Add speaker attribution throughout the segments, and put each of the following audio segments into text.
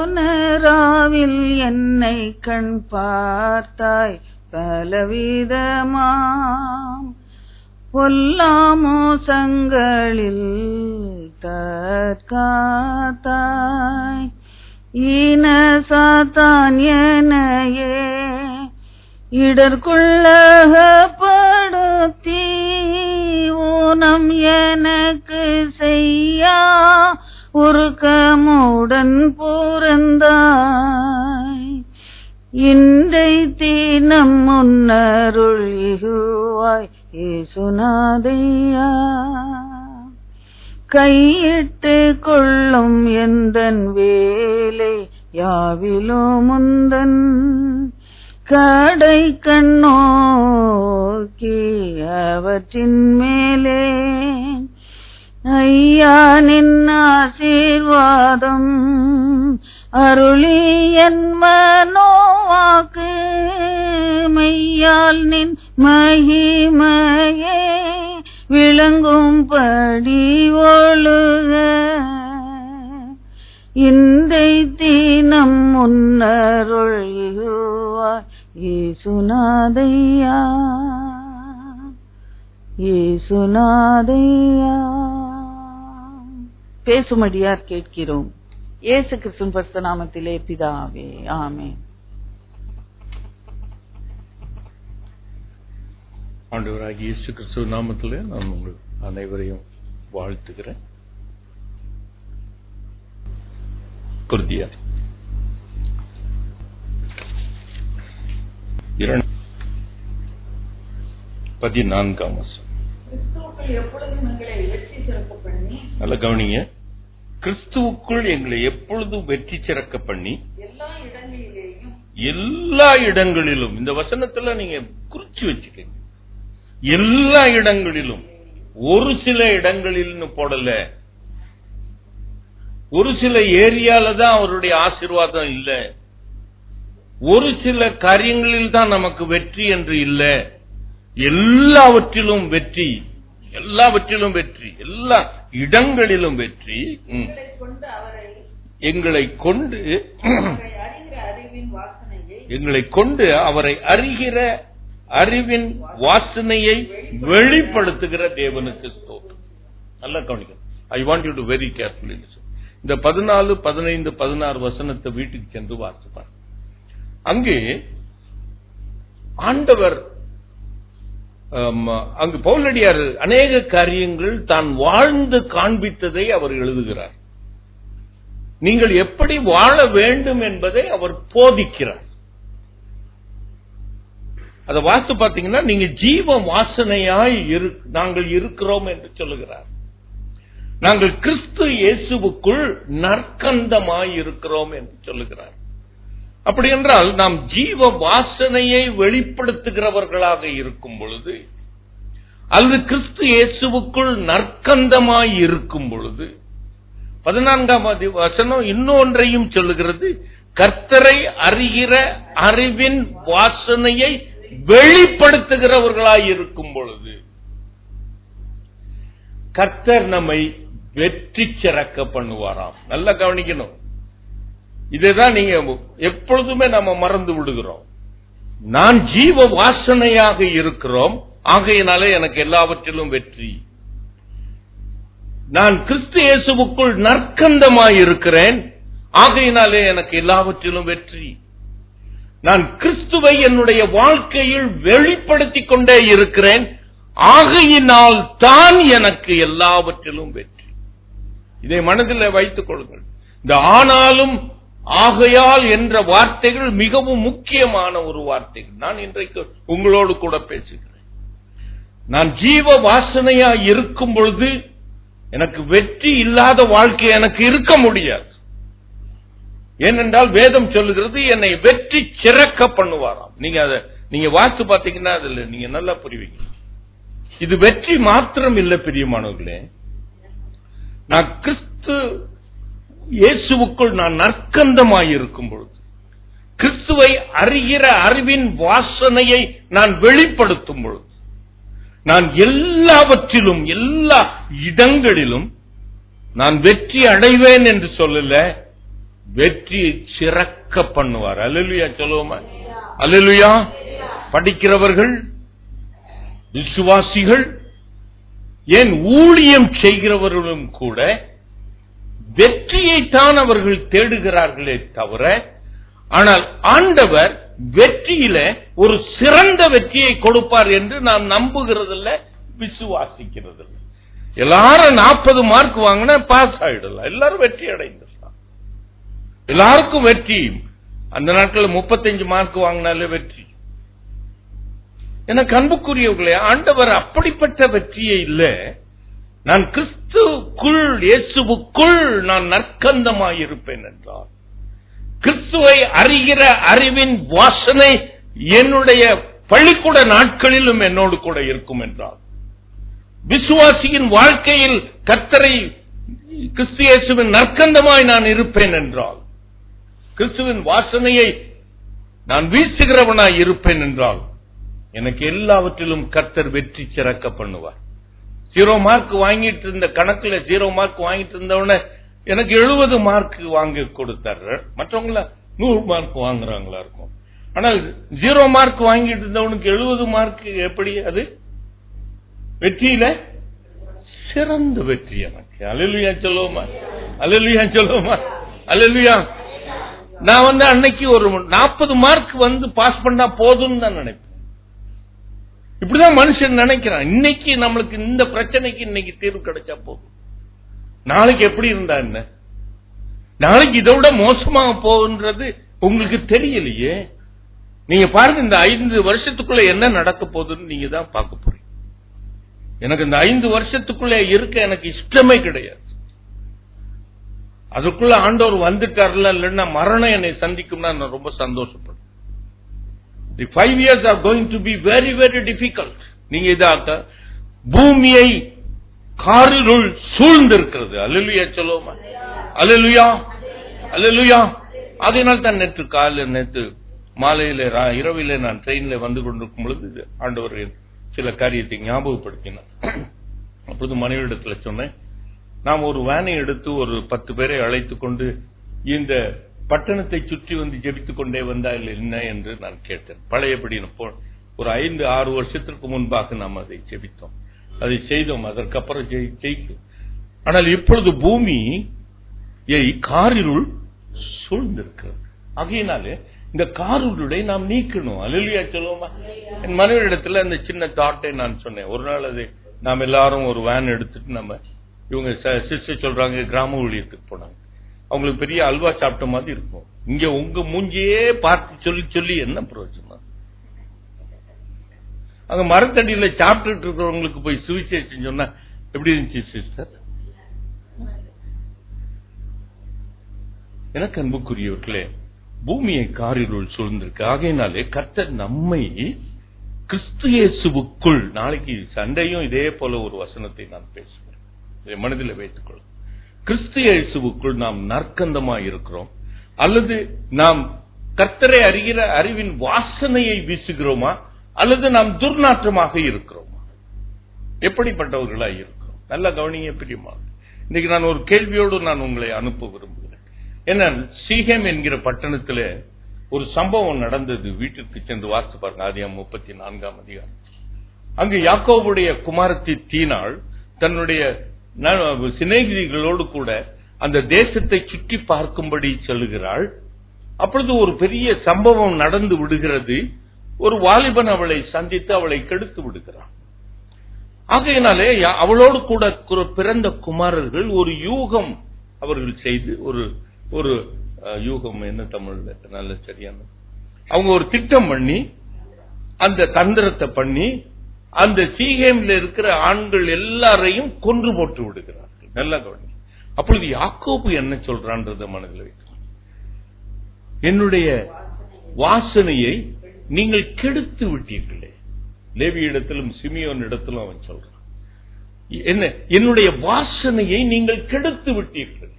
Speaker 1: போனராவில் என்னை கண் பார்த்தாய் பலவிதமாம் பொல்லாமோசங்களில் தற்காத்தாய். ஈன சாத்தான் எனையே இடர்கொள்ளப்படுத்தி ஊனம் எனக்கு செய்யா உருக்கமுடன் புரந்தாய். இன்றை தீனம் முன்னருள் இகுவாய் இயேசுநாதையா. கையிட்டு கொள்ளும் எந்தன் வேலை யாவிலும் முந்தன் கடை கண்ணோக்கி அவற்றின் மேலே. ஐயா நின் ஆசீர்வாதம் அருளி என் மனோவாக்கு மெய்யால் நின் மகிமையே விளங்கும்படி ஒழுக. இன்றை தீனம் முன்னருள் இகுவாய் இயேசுநாதையா இயேசுநாதையா. பேசுமடியார் கேட்கிறோம். இயேசு கிறிஸ்துவின் பரிசுத்த நாமத்திலே பிதாவே, ஆமென்.
Speaker 2: ஆண்டவராகிய இயேசு கிறிஸ்துவின் நாமத்திலே நான் உங்கள் அனைவரையும் வாழ்த்துகிறேன். கொரிந்தியர் 14 நல்ல கவனிங்க. கிறிஸ்துவுக்குள் எங்களை எப்பொழுதும் வெற்றி சிறக்க பண்ணி எல்லா இடங்களிலும், இந்த வசனத்துல நீங்க குறிச்சு வச்சுக்கங்க, எல்லா இடங்களிலும், ஒரு சில இடங்களில் போடல, ஒரு சில ஏரியால தான் அவருடைய ஆசீர்வாதம் இல்ல, ஒரு சில காரியங்களில் தான் நமக்கு வெற்றி என்று இல்ல, எல்லாவற்றிலும் வெற்றி, எல்லாவற்றிலும் வெற்றி, எல்லா இடங்களிலும் வெற்றி. எங்களை கொண்டு அவரை அறிகிற அறிவின் வாசனையை வெளிப்படுத்துகிற தேவனுக்கு ஸ்தோத்திரம். நல்லா கவனிக்கணும். I want you to very carefully listen. இந்த 14, 15, 16 வசனத்தை வீட்டுக்கு சென்று வாசிப்பார். அங்கே ஆண்டவர், அங்கு பவுலடியார் அநேக காரியங்கள் தான் வாழ்ந்து காண்பித்ததை அவர் எழுதுகிறார். நீங்கள் எப்படி வாழ வேண்டும் என்பதை அவர் போதிக்கிறார். அதை வாசித்து பார்த்தீங்கன்னா, நீங்க ஜீவ வாசனையாய் நாங்கள் இருக்கிறோம் என்று சொல்லுகிறார். நாங்கள் கிறிஸ்து இயேசுவுக்குள் நற்கந்தமாய் இருக்கிறோம் என்று சொல்லுகிறார். அப்படி என்றால் நாம் ஜீவ வாசனையை வெளிப்படுத்துகிறவர்களாக இருக்கும் பொழுது, அல்லது கிறிஸ்து இயேசுவுக்குள் நற்கந்தமாய் இருக்கும் பொழுது, 14ஆம் வசனம் இன்னொன்றையும் சொல்லுகிறது. கர்த்தரை அறிகிற அறிவின் வாசனையை வெளிப்படுத்துகிறவர்களாய் இருக்கும் பொழுது கர்த்தர் நம்மை வெற்றி சிறக்க பண்ணுவாராம். நல்லா கவனிக்கணும். இதைதான் நீங்க எப்பொழுதுமே நம்ம மறந்து விடுகிறோம். நான் ஜீவ வாசனையாக இருக்கிறோம், ஆகையினாலே எனக்கு எல்லாவற்றிலும் வெற்றி. நான் கிறிஸ்து இயேசுவுக்குள் நற்கந்தமாய் இருக்கிறேன், ஆகையினாலே எனக்கு எல்லாவற்றிலும் வெற்றி. நான் கிறிஸ்துவை என்னுடைய வாழ்க்கையில் வெளிப்படுத்திக் கொண்டே இருக்கிறேன், ஆகையினால் தான் எனக்கு எல்லாவற்றிலும் வெற்றி. இதை மனதில் வைத்துக் கொள்ளுங்கள். இந்த ஆனாலும் ஆகையால் என்ற வார்த்தைகள் மிகவும் முக்கியமான ஒரு வார்த்தைகள். நான் இன்றைக்கு உங்களோடு கூட பேசுகிறேன். நான் ஜீவ வாசனையா இருக்கும் பொழுது எனக்கு வெற்றி இல்லாத வாழ்க்கை எனக்கு இருக்க முடியாது. ஏனென்றால் வேதம் சொல்லுகிறது, என்னை வெற்றி சிறக்க பண்ணுவாராம். நீங்க வாசித்து பார்த்தீங்கன்னா அதுல நீங்க நல்லா புரிவீங்க. இது வெற்றி மாத்திரம் இல்லை பிரியமானவர்களே. நான் கிறிஸ்து இயேசுவுக்குள் நான் நற்கந்தமாய் இருக்கும் பொழுது, கிறிஸ்துவை அறிகிற அறிவின் வாசனையை நான் வெளிப்படுத்தும் பொழுது, நான் எல்லாவற்றிலும் எல்லா இடங்களிலும் நான் வெற்றி அடைவேன் என்று சொல்லல, வெற்றியை சிறக்க பண்ணுவார். அல்லேலூயா சொல்லுவோமா? அல்லேலூயா. படிக்கிறவர்கள், விசுவாசிகள், ஏன் ஊழியம் செய்கிறவர்களும் கூட வெற்றியைத்தான் அவர்கள் தேடுகிறார்களே தவிர, ஆனால் ஆண்டவர் வெற்றியில ஒரு சிறந்த வெற்றியை கொடுப்பார் என்று நாம் நம்புகிறதில்ல, விசுவாசிக்கிறதில்ல. எல்லாரும் 40 மார்க் வாங்கினா பாஸ் ஆயிடலாம், எல்லாரும் வெற்றி அடைந்துடலாம். எல்லாருக்கும் வெற்றி. அந்த நாட்களில் 35 மார்க் வாங்கினாலே வெற்றி. எனக்கு அன்புக்குரியவர்களே, ஆண்டவர் அப்படிப்பட்ட வெற்றியே இல்லை. நான் கிறிஸ்துவுக்குள், இயேசுவுக்குள் நான் நற்கந்தமாயிருப்பேன் என்றார். கிறிஸ்துவை அறிகிற அறிவின் வாசனை என்னுடைய பள்ளிக்கூட நாட்களிலும் என்னோடு கூட இருக்கும் என்றார். விசுவாசியின் வாழ்க்கையில் கர்த்தரை, கிறிஸ்து இயேசுவின் நற்கந்தமாய் நான் இருப்பேன் என்றால், கிறிஸ்துவின் வாசனையை நான் வீசுகிறவனாய் இருப்பேன் என்றால், எனக்கு எல்லாவற்றிலும் கர்த்தர் வெற்றி சிறக்க பண்ணுவார். 0 மார்க் வாங்கிட்டு இருந்த கணக்குல 0 மார்க் வாங்கிட்டு இருந்தவன எனக்கு 70 மார்க் வாங்கி கொடுத்தார். மற்றவங்கள 100 மார்க் வாங்குறாங்களா இருக்கும். ஆனால் 0 மார்க் வாங்கிட்டு இருந்தவனுக்கு 70 மார்க் எப்படி? அது வெற்றியில சிறந்த வெற்றி எனக்கு. அல்லேலூயா சொல்லுவோமா? அல்லேலூயா சொல்லுவோமா? அல்லேலூயா. நான் அன்னைக்கு ஒரு 40 மார்க் பாஸ் பண்ணா போதும்னு தான் நினைப்பேன். இப்படிதான் மனுஷன் நினைக்கிறான். இன்னைக்கு நம்மளுக்கு இந்த பிரச்சனைக்கு இன்னைக்கு தீர்வு கிடைச்சா போதும். நாளைக்கு எப்படி இருந்தா என்ன? நாளைக்கு இதை விட மோசமாக போகுன்றது உங்களுக்கு தெரியலையே. நீங்க பாருங்க, இந்த 5 வருஷத்துக்குள்ள என்ன நடக்க போகுதுன்னு நீங்க தான் பார்க்க போறீங்க. எனக்கு இந்த 5 வருஷத்துக்குள்ள இருக்க எனக்கு இஷ்டமே கிடையாது. அதுக்குள்ள ஆண்டவர் வந்துட்டார்ல, இல்லைன்னா மரணம் என்னை சந்திக்கும்னா நான் ரொம்ப சந்தோஷப்படுறேன். The 5 years are going to be very, very difficult. நீங்க இதாக்க பூமியை காரிருள் சூழ்ந்திருக்கிறது. அல்லேலூயா சொல்லுவோமா? அல்லேலூயா. அல்லேலூயா. அதனால் தான் நேற்று மாலையில இரவில நான் ட்ரெயின்ல வந்து கொண்டிருக்கும் பொழுது ஆண்டவர் சில காரியத்தை ஞாபகப்படுத்தினார். அப்பொழுது மனைவிடத்துல சொன்னேன், நாம் ஒரு வேனை எடுத்து ஒரு 10 பேரை அழைத்துக் கொண்டு இந்த பட்டணத்தை சுற்றி வந்து ஜெபித்துக் கொண்டே வந்தால் என்ன என்று நான் கேட்டேன். பழையபடி ஒரு 5-6 வருஷத்திற்கு முன்பாக நாம் அதை ஜெபித்தோம், அதை செய்தோம். அதற்கப்புறம் ஜெயிக்கும். ஆனால் இப்பொழுது பூமி காரிருள் சூழ்ந்திருக்கிறது. ஆகையினாலே இந்த காரிருளை நாம் நீக்கணும். அல்லேலூயா சொல்லுவோமா? என் மனைவியிடத்துல அந்த சின்ன தாட்டை நான் சொன்னேன். ஒரு நாள் அதை நாம் எல்லாரும் ஒரு வேன் எடுத்துட்டு நம்ம இவங்க சிஸ்டர் சொல்றாங்க கிராம ஊழியத்துக்கு போனாங்க. அவங்களுக்கு பெரிய அல்வா சாப்பிட்ட மாதிரி இருக்கும். இங்க உங்க மூஞ்சியே பார்த்து சொல்லி சொல்லி என்ன பிரயோஜனம்? அங்க மரத்தடியில சாப்பிட்டு இருக்கிறவங்களுக்கு போய் சுவிசேஷம் சொன்னா எப்படி இருந்துச்சு சிஸ்டர்? எனக்கு அன்புக்குரியவர்களே, பூமியை காரிருள் சூழ்ந்திருக்கு. ஆகையினாலே கர்த்தர் நம்மை கிறிஸ்து இயேசுவுக்குள், நாளைக்கு சண்டையும் இதே போல ஒரு வசனத்தை நான் பேசுவேன், இதை மனதில் வைத்துக் கொள்ளும். கிறிஸ்து இயேசுவுக்குள் நாம் நற்கந்தமாய் இருக்கிறோம், அல்லது நாம் கர்த்தரை அறிகிற அறிவின் வாசனையை வீசுகிறோமா, அல்லது நாம் துர்நாற்றமாக இருக்கிறோமா? எப்படிப்பட்டவர்களாய் இருக்கிறோம்? நல்ல கவனிங்க பிரியமாக. இன்னைக்கு நான் ஒரு கேள்வியோடு நான் உங்களை அனுப்ப விரும்புகிறேன். என்ன, சீகேம் என்கிற பட்டணத்தில் ஒரு சம்பவம் நடந்தது. வீட்டிற்கு சென்று வாசித்து பாருங்க, ஆதியாகமம் 34ஆம் அதிகாரம். அங்கு யாக்கோபுடைய குமாரத்தி தீனாள் தன்னுடைய சிநேகிதிகளோடு கூட அந்த தேசத்தை சுற்றி பார்க்கும்படி செல்கிறாள். அப்பொழுது ஒரு பெரிய சம்பவம் நடந்து விடுகிறது. ஒரு வாலிபன் அவளை சந்தித்து அவளை கெடுத்து விடுகிறான். ஆகையினாலே அவளோடு கூட பிறந்த குமாரர்கள் ஒரு யூகம் அவர்கள் செய்து, ஒரு யூகம் என்ன தமிழ்ல நல்ல சரியான, அவங்க ஒரு திட்டம் பண்ணி, அந்த தந்திரத்தை பண்ணி அந்த சீகேம்ல இருக்கிற ஆண்கள் எல்லாரையும் கொன்று போட்டு விடுகிறார்கள். நல்லா கவனி. அப்பொழுது யாக்கோபு என்ன சொல்றான்றத மனதில் வைக்கணும். என்னுடைய வாசனையை நீங்கள் கெடுத்து விட்டீர்களே. லேவி இடத்திலும் சிமியோன் இடத்திலும் அவன் சொல்றான், என்ன, என்னுடைய வாசனையை நீங்கள் கெடுத்து விட்டீர்கள்.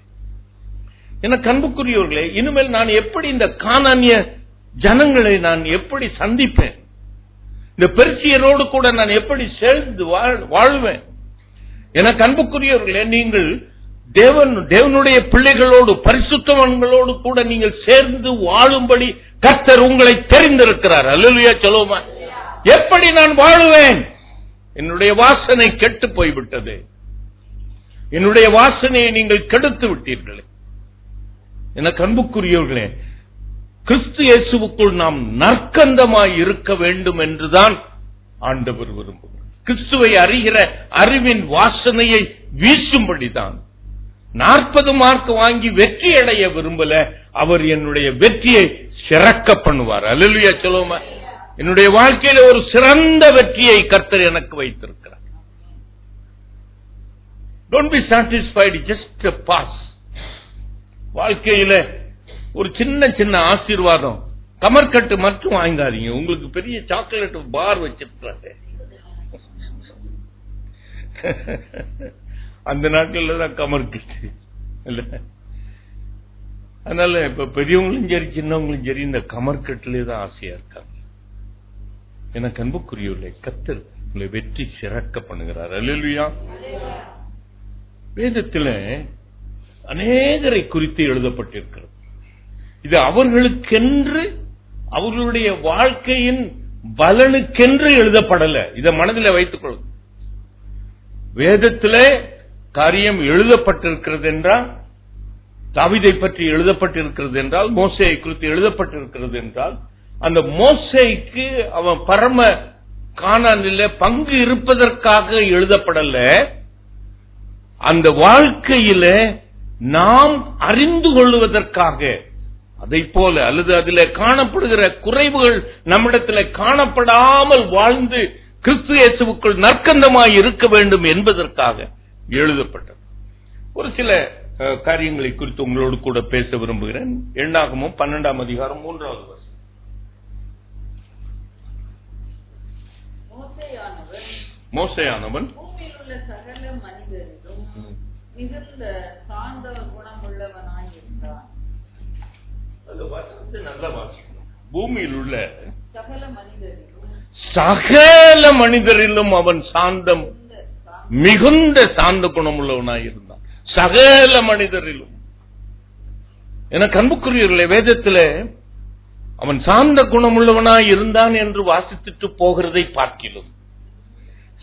Speaker 2: என அன்புக்குரியவர்களே, இனிமேல் நான் எப்படி இந்த கானானிய ஜனங்களை நான் எப்படி சந்திப்பேன்? இந்த பெர்சியரோடு கூட நான் எப்படி சேர்ந்து வாழ்வேன்? எனக்கு அன்புக்குரியவர்களே, நீங்கள் தேவனுடைய பிள்ளைகளோடு பரிசுத்தவான்களோடு கூட நீங்கள் சேர்ந்து வாழும்படி கர்த்தர் உங்களை தெரிந்திருக்கிறார். அல்லேலூயா சொல்லுவோமா? எப்படி நான் வாழுவேன்? என்னுடைய வாசனை கெட்டு போய்விட்டது. என்னுடைய வாசனையை நீங்கள் கெடுத்து விட்டீர்களே. எனக்கு அன்புக்குரியவர்களே, கிறிஸ்து இயேசுவுக்குள் நாம் நற்கந்தமாய் இருக்க வேண்டும் என்றுதான் ஆண்டவர் விரும்புகிறார். கிறிஸ்துவை அறிகிற அறிவின் வாசனையை வீசும்படிதான். 40 மார்க் வாங்கி வெற்றி அடைய விரும்பல, அவர் என்னுடைய வெற்றியை சிறக்க பண்ணுவார். அல்லேலூயா சொல்லுவோமா? என்னுடைய வாழ்க்கையில ஒரு சிறந்த வெற்றியை கர்த்தர் எனக்கு வைத்திருக்கிறார். Don't be satisfied just a pass. வாழ்க்கையில ஒரு சின்ன சின்ன ஆசீர்வாதம், கமர்கட்டு மட்டும் வாங்காதீங்க. உங்களுக்கு பெரிய சாக்லேட் பார் வச்சிருக்காரு. அந்த நாட்டில் தான் கமர்கட்டு இல்ல. அதனால இப்ப பெரியவங்களும் சரி சின்னவங்களும் சரி இந்த கமர்கட்டிலே தான் ஆசையா இருக்காங்க. எனக்கு அன்புக்குரியவர்களே, கர்த்தர் உங்களை வெற்றி சிறக்க பண்ணுகிறார். அல்லேலூயா. வேதத்தில் அநேகரை குறித்து எழுதப்பட்டிருக்கிறது. இது அவர்களுக்கென்று, அவர்களுடைய வாழ்க்கையின் பலனுக்கென்று எழுதப்படல. இதை மனதில் வைத்துக் கொள்ளும். வேதத்திலே காரியம் எழுதப்பட்டிருக்கிறது என்றால், தாவீதை பற்றி எழுதப்பட்டிருக்கிறது என்றால், மோசேயை குறித்து எழுதப்பட்டிருக்கிறது என்றால், அந்த மோசேக்கு அவன் பரம கானானில பங்கு இருப்பதற்காக எழுதப்படல. அந்த வாழ்க்கையில நாம் அறிந்து கொள்வதற்காக, அதை போல அல்லது அதில் காணப்படுகிற குறைவுகள் நம்மிடத்தில் காணப்படாமல் வாழ்ந்து கிறிஸ்து இயேசுவுக்குள் நற்கந்தமாய் இருக்க வேண்டும் என்பதற்காக எழுதப்பட்டது. ஒரு சில காரியங்களை குறித்து உங்களோடு கூட பேச விரும்புகிறேன். எண்ணாகமம் 12ஆம் அதிகாரம் 3வது வசனம். மோசேயானவன்
Speaker 1: பூமியில் உள்ள சகல மனிதரிலும் மிகுந்த சாந்த குணமுள்ளவனாய் இருந்தான்.
Speaker 2: அந்த வசனத்தை நல்லா வாசிக்கணும். பூமியில் உள்ள
Speaker 1: சகல
Speaker 2: மனிதரிலும் அவன் சாந்தம் மிகுந்த சாந்த குணமுள்ளவனாய் இருந்தான். சகல மனிதரிலும். எனக்கு அன்புக்குரியவர்களே, வேதத்தில் அவன் சாந்த குணமுள்ளவனாய் இருந்தான் என்று வாசித்துட்டு போகிறதை பார்க்கிலும்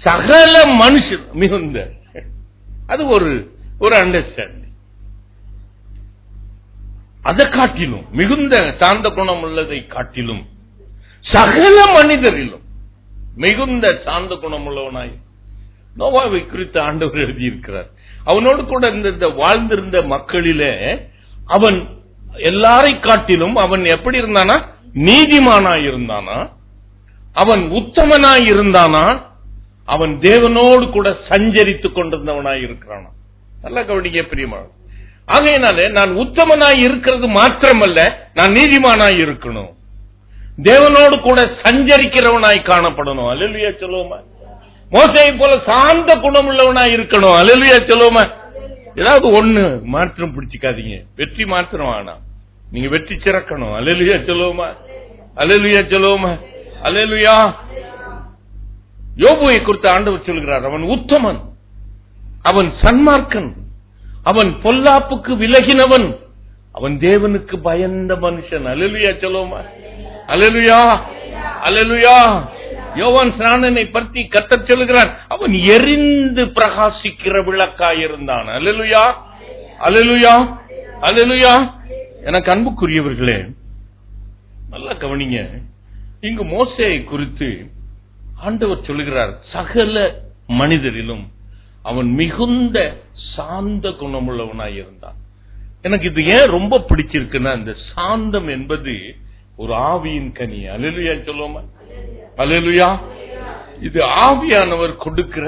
Speaker 2: சகல மனுஷன் மிகுந்த, அது ஒரு அண்டர்ஸ்டாண்டிங். அதை காட்டிலும், மிகுந்த சாந்த குணம் உள்ளதை காட்டிலும் சகல மனிதரிலும் மிகுந்த சாந்த குணம் உள்ளவனாய் நோவாவை குறித்து ஆண்டவர் எழுதியிருக்கிறார். அவனோடு கூட இந்த வாழ்ந்திருந்த மக்களிலே அவன் எல்லாரை காட்டிலும் அவன் எப்படி இருந்தானா? நீதிமானாய் இருந்தானா? அவன் உத்தமனாய் இருந்தானா? அவன் தேவனோடு கூட சஞ்சரித்துக் கொண்டிருந்தவனாய் இருக்கிறானா? நல்லா கவனிக்க பிரியமான. ஆகையினாலே நான் உத்தமனாய் இருக்கிறது மாத்திரமல்ல, நான் நீதிமானாய் இருக்கணும், தேவனோடு கூட சஞ்சரிக்கிறவனாய் காணப்படணும். அல்லேலூயா சொல்லுவோமா? மோசேயை போல சாந்த குணம் உள்ளவனாய் இருக்கணும். அல்லேலூயா சொல்லுவோமா? ஏதாவது ஒண்ணு மாற்றம் பிடிச்சிக்காதீங்க. வெற்றி மாத்திரம் ஆனா நீங்க வெற்றி சிறக்கணும். அல்லேலூயா சொல்லுவோமா? அல்லேலூயா சொல்லுவோமா? அல்லேலூயா. யோபுவை குறித்து ஆண்டவர் சொல்கிறார், அவன் உத்தமன், அவன் சன்மார்க்கன், அவன் பொல்லாப்புக்கு விலகினவன், அவன் தேவனுக்கு பயந்த மனுஷன். அல்லேலூயா சொல்லுவோமா? அல்லேலூயா. அல்லேலூயா. யோவான் ஸ்நானனை பற்றி கர்த்தர் சொல்கிறார், அவன் எரிந்து பிரகாசிக்கிற விளக்காயிருந்தான். அல்லேலூயா. அல்லேலூயா. அல்லேலூயா. எனக்கு அன்புக்குரியவர்களே, நல்லா கவனிங்க. இங்கு மோசேயை குறித்து ஆண்டவர் சொல்கிறார், சகல மனிதரிலும் அவன் மிகுந்த சாந்த குணமுள்ளவனாய் இருந்தான். எனக்கு இது ஏன் ரொம்ப பிடிச்சிருக்குன்னா, இந்த சாந்தம் என்பது ஒரு ஆவியின் கனி. அல்லேலூயா சொல்லுவோமா? அல்லேலூயா. இது ஆவியானவர் கொடுக்கிற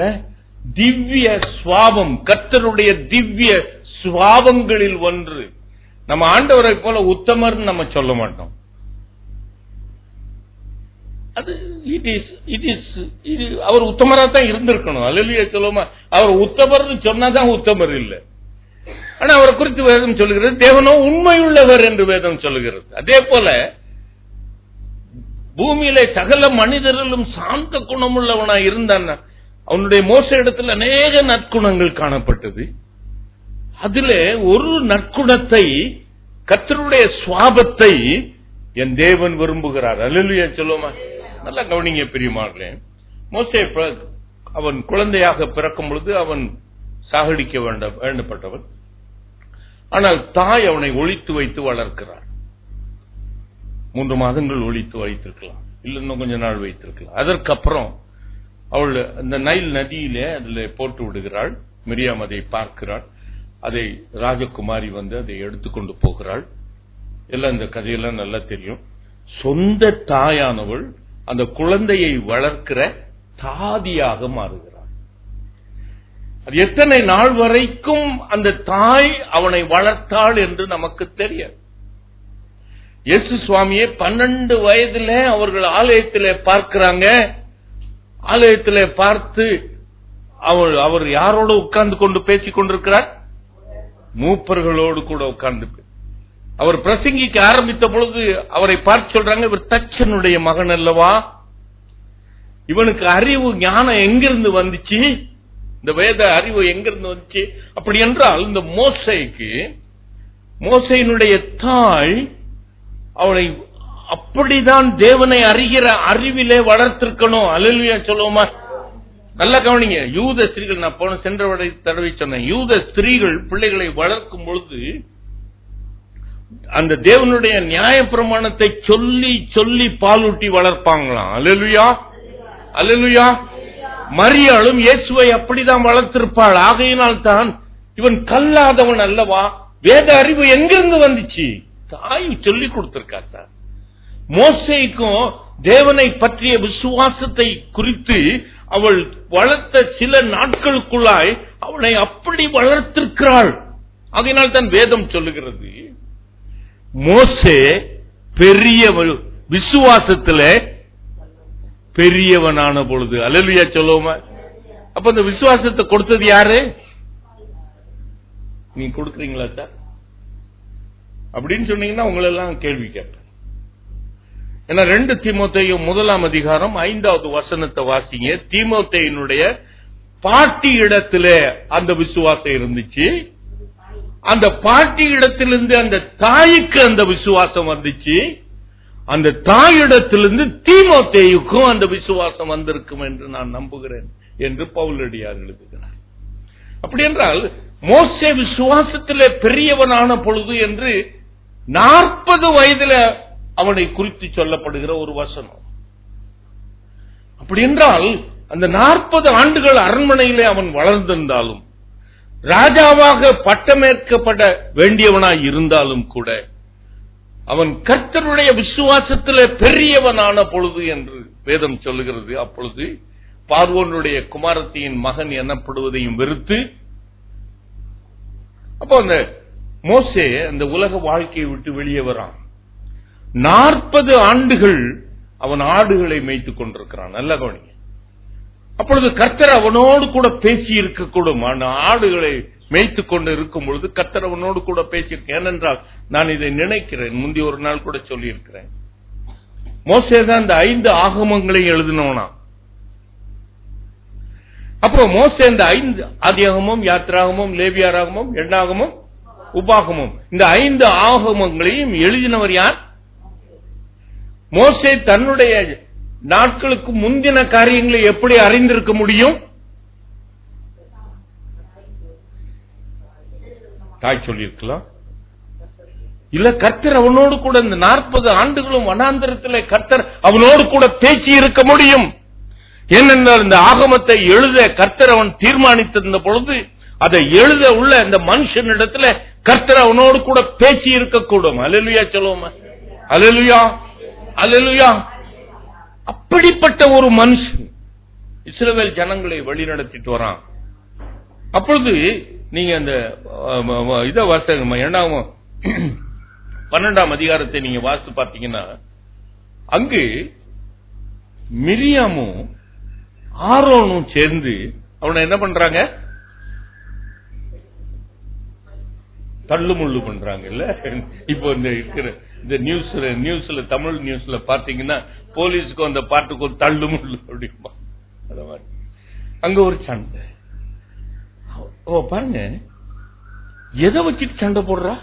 Speaker 2: திவ்ய சுவாபம், கர்த்தருடைய திவ்ய சுவாபங்களில் ஒன்று. நம்ம ஆண்டவரை போல உத்தமர் நம்ம சொல்ல மாட்டோம். அது அவர் உத்தமரா தான் இருந்திருக்கணும். அல்லேலூயா சொல்லுவோமா? அவர் உத்தமர்னு சொன்னாதான் உத்தமர் இல்லை. ஆனா அவரை குறித்து வேதம் சொல்லுகிறது, தேவனோ உண்மையுள்ளவர் என்று வேதம் சொல்லுகிறது. அதே போல பூமியிலே சகல மனிதரிலும் சாந்த குணமுள்ளவனாய் இருந்தான். அவனுடைய மோச இடத்துல அநேக நற்குணங்கள் காணப்பட்டது. அதிலே ஒரு நற்குணத்தை, கர்த்தருடைய சுவாபத்தை என் தேவன் விரும்புகிறார். அல்லேலூயா சொல்லுமா? நல்லா கவனிங்க பிரியமானவர்களே. மோசே அவன் குழந்தையாக பிறக்கும் பொழுது அவன் சாகடிக்க வேண்டப்பட்டவன். ஆனால் தாய் அவனை ஒளித்து வைத்து வளர்க்கிறார். 3 மாதங்கள் ஒளித்து வைத்திருக்கலாம், இல்ல இன்னும் கொஞ்ச நாள் வைத்திருக்கலாம். அதற்கப்புறம் அவள் அந்த நைல் நதியிலே அதில் போட்டு விடுகிறாள். மிரியாம் அதை பார்க்கிறாள். அதை ராஜகுமாரி வந்து அதை எடுத்துக்கொண்டு போகிறாள். எல்லாம் இந்த கதையெல்லாம் நல்லா தெரியும். சொந்த தாயானவள் அந்த குழந்தையை வளர்க்கிற தாதியாக மாறுகிறாள். அது எத்தனை நாள் வரைக்கும் அந்த தாய் அவனை வளர்த்தாள் என்று நமக்கு தெரியாது. இயேசு சுவாமியே 12 வயதுல அவர்கள் ஆலயத்திலே பார்க்கிறாங்க. ஆலயத்திலே பார்த்து அவர் யாரோடு உட்கார்ந்து கொண்டு பேசிக் கொண்டிருக்கிறார்? மூப்பர்களோடு கூட உட்கார்ந்து. அவர் பிரசங்கிக்க ஆரம்பித்த பொழுது அவரை பார்த்து சொல்றாங்க, இவர் தச்சனுடைய மகன் அல்லவா? இவனுக்கு அறிவு ஞானம் எங்கிருந்து வந்துச்சு? இந்த வேத அறிவு எங்கிருந்து வந்துச்சு? அப்படி என்றால் இந்த மோசையினுடைய தாய் அவளை அப்படிதான் தேவனை அறிகிற அறிவிலே வளர்த்திருக்கணும். அல்லேலூயா சொல்லுவோமா? நல்லா கவனிங்க. யூத ஸ்திரீகள், நான் சென்ற தடவை சொன்னேன், யூத ஸ்திரீகள் பிள்ளைகளை வளர்க்கும் பொழுது அந்த தேவனுடைய நியாய பிரமாணத்தை சொல்லி சொல்லி பாலூட்டி வளர்ப்பாங்களாம். அல்லேலூயா, அல்லேலூயா. மரியாளும் இயேசுவை அப்படிதான் வளர்த்திருப்பாள். ஆகையினால் தான் இவன் கல்லாதவன் அல்லவா? வேத அறிவு எங்கிருந்து வந்துச்சு? தாய் சொல்லி கொடுத்திருக்கா சார். மோசேக்கும் தேவனை பற்றிய விசுவாசத்தை குறித்து அவள் வளர்த்த சில நாட்களுக்குள்ளாய் அவளை அப்படி வளர்த்திருக்கிறாள். அதனால் தான் வேதம் சொல்லுகிறது, மோசே பெரியவன், விசுவாசத்துல பெரியவனான பொழுது. அல்லேலூயா சொல்லுவோமா? அப்ப இந்த விசுவாசத்தை கொடுத்தது யாரு? நீங்க கொடுக்குறீங்களா சார் அப்படின்னு சொன்னீங்கன்னா உங்களை எல்லாம் கேள்வி கேட்பேன். ஏன்னா 2 தீமோத்தேயு 1ஆம் அதிகாரம் 5வது வசனத்தை வாசிங்க. தீமோத்தேயுனுடைய பாட்டி இடத்திலே அந்த விசுவாசம் இருந்துச்சு. அந்த பாட்டி இடத்திலிருந்து அந்த தாய்க்கு அந்த விசுவாசம் வந்துச்சு. அந்த தாயிடத்திலிருந்து தீமோத்தேயுக்கும் அந்த விசுவாசம் வந்திருக்கும் என்று நான் நம்புகிறேன் என்று பவுலடியார் எழுதுகிறார். அப்படி என்றால் மோசே விசுவாசத்திலே பெரியவனான பொழுது என்று 40 வயதுல அவனை குறித்து சொல்லப்படுகிற ஒரு வசனம். அப்படி என்றால் அந்த 40 ஆண்டுகள் அரண்மனையிலே அவன் வளர்ந்திருந்தாலும், ராஜாவாக பட்டமேற்கப்பட வேண்டியவனாய் இருந்தாலும் கூட அவன் கர்த்தருடைய விசுவாசத்திலே பெரியவனான பொழுது என்று வேதம் சொல்லுகிறது. அப்பொழுது பார்வோனுடைய குமாரத்தியின் மகன் எனப்படுவதையும் வெறுத்து, அப்போ அந்த மோசே அந்த உலக வாழ்க்கையை விட்டு வெளியே வரான். 40 ஆண்டுகள் அவன் ஆடுகளை மேய்த்துக் கொண்டிருக்கிறான். நல்ல கவனிங்க. அப்பொழுது கர்த்தர் அவனோடு கூட பேசி இருக்கக்கூடும். ஆடுகளை மேய்த்துக் கொண்டு இருக்கும் பொழுது கர்த்தர் அவனோடு கூட பேசியிருக்கேன். ஏனென்றால் நான் இதை நினைக்கிறேன், முந்தி ஒரு நாள் கூட சொல்லி இருக்கிறேன். மோசே தான் இந்த 5 ஆகமங்களை எழுதினவனா. அப்போ மோசே இந்த 5 ஆதியாகமம், யாத்ராகமம், லேவியராகமம், எண்ணாகமம், உபாகமம், இந்த 5 ஆகமங்களையும் எழுதினவர் யார்? மோசே தன்னுடைய நாட்களுக்கு முந்தின காரியங்களை எப்படி அறிந்திருக்க முடியும்? தாய் சொல்லியிருக்கலாம். இல்ல, கர்த்தர் அவனோடு கூட இந்த 40 ஆண்டுகளும் வனாந்தரத்தில் கர்த்தர் அவனோடு கூட பேசி இருக்க முடியும். ஏனென்றால் இந்த ஆகமத்தை எழுத கர்த்தர் அவன் தீர்மானித்திருந்த பொழுது அதை எழுத உள்ள இந்த மனுஷனிடத்துல கர்த்தர் அவனோடு கூட பேசி இருக்கக்கூடும். அல்லேலூயா சொல்லுவோமா? அல்லேலூயா, அல்லேலூயா. அப்படிப்பட்ட ஒரு மனுஷன் இஸ்ரவேல் ஜனங்களை வழிநடத்திட்டு வரான். அப்பொழுது நீங்க அந்த இத வாசகம் 12ஆம் அதிகாரத்தை நீங்க வாசித்து பார்த்தீங்கன்னா, அங்கு மிரியாமும் ஆரோனும் சேர்ந்து அவனை என்ன பண்றாங்க? தள்ளுமுள்ளு பண்றாங்க. இல்ல, இப்போ இந்த நியூஸ்ல தமிழ் நியூஸ்ல பாத்தீங்கன்னா போலீஸுக்கும் அந்த பாட்டுக்கும் தள்ளுமுள்ளு அப்படிமா. அங்க ஒரு சண்டை. பாருங்க, எதை வச்சுட்டு சண்டை போடுறா?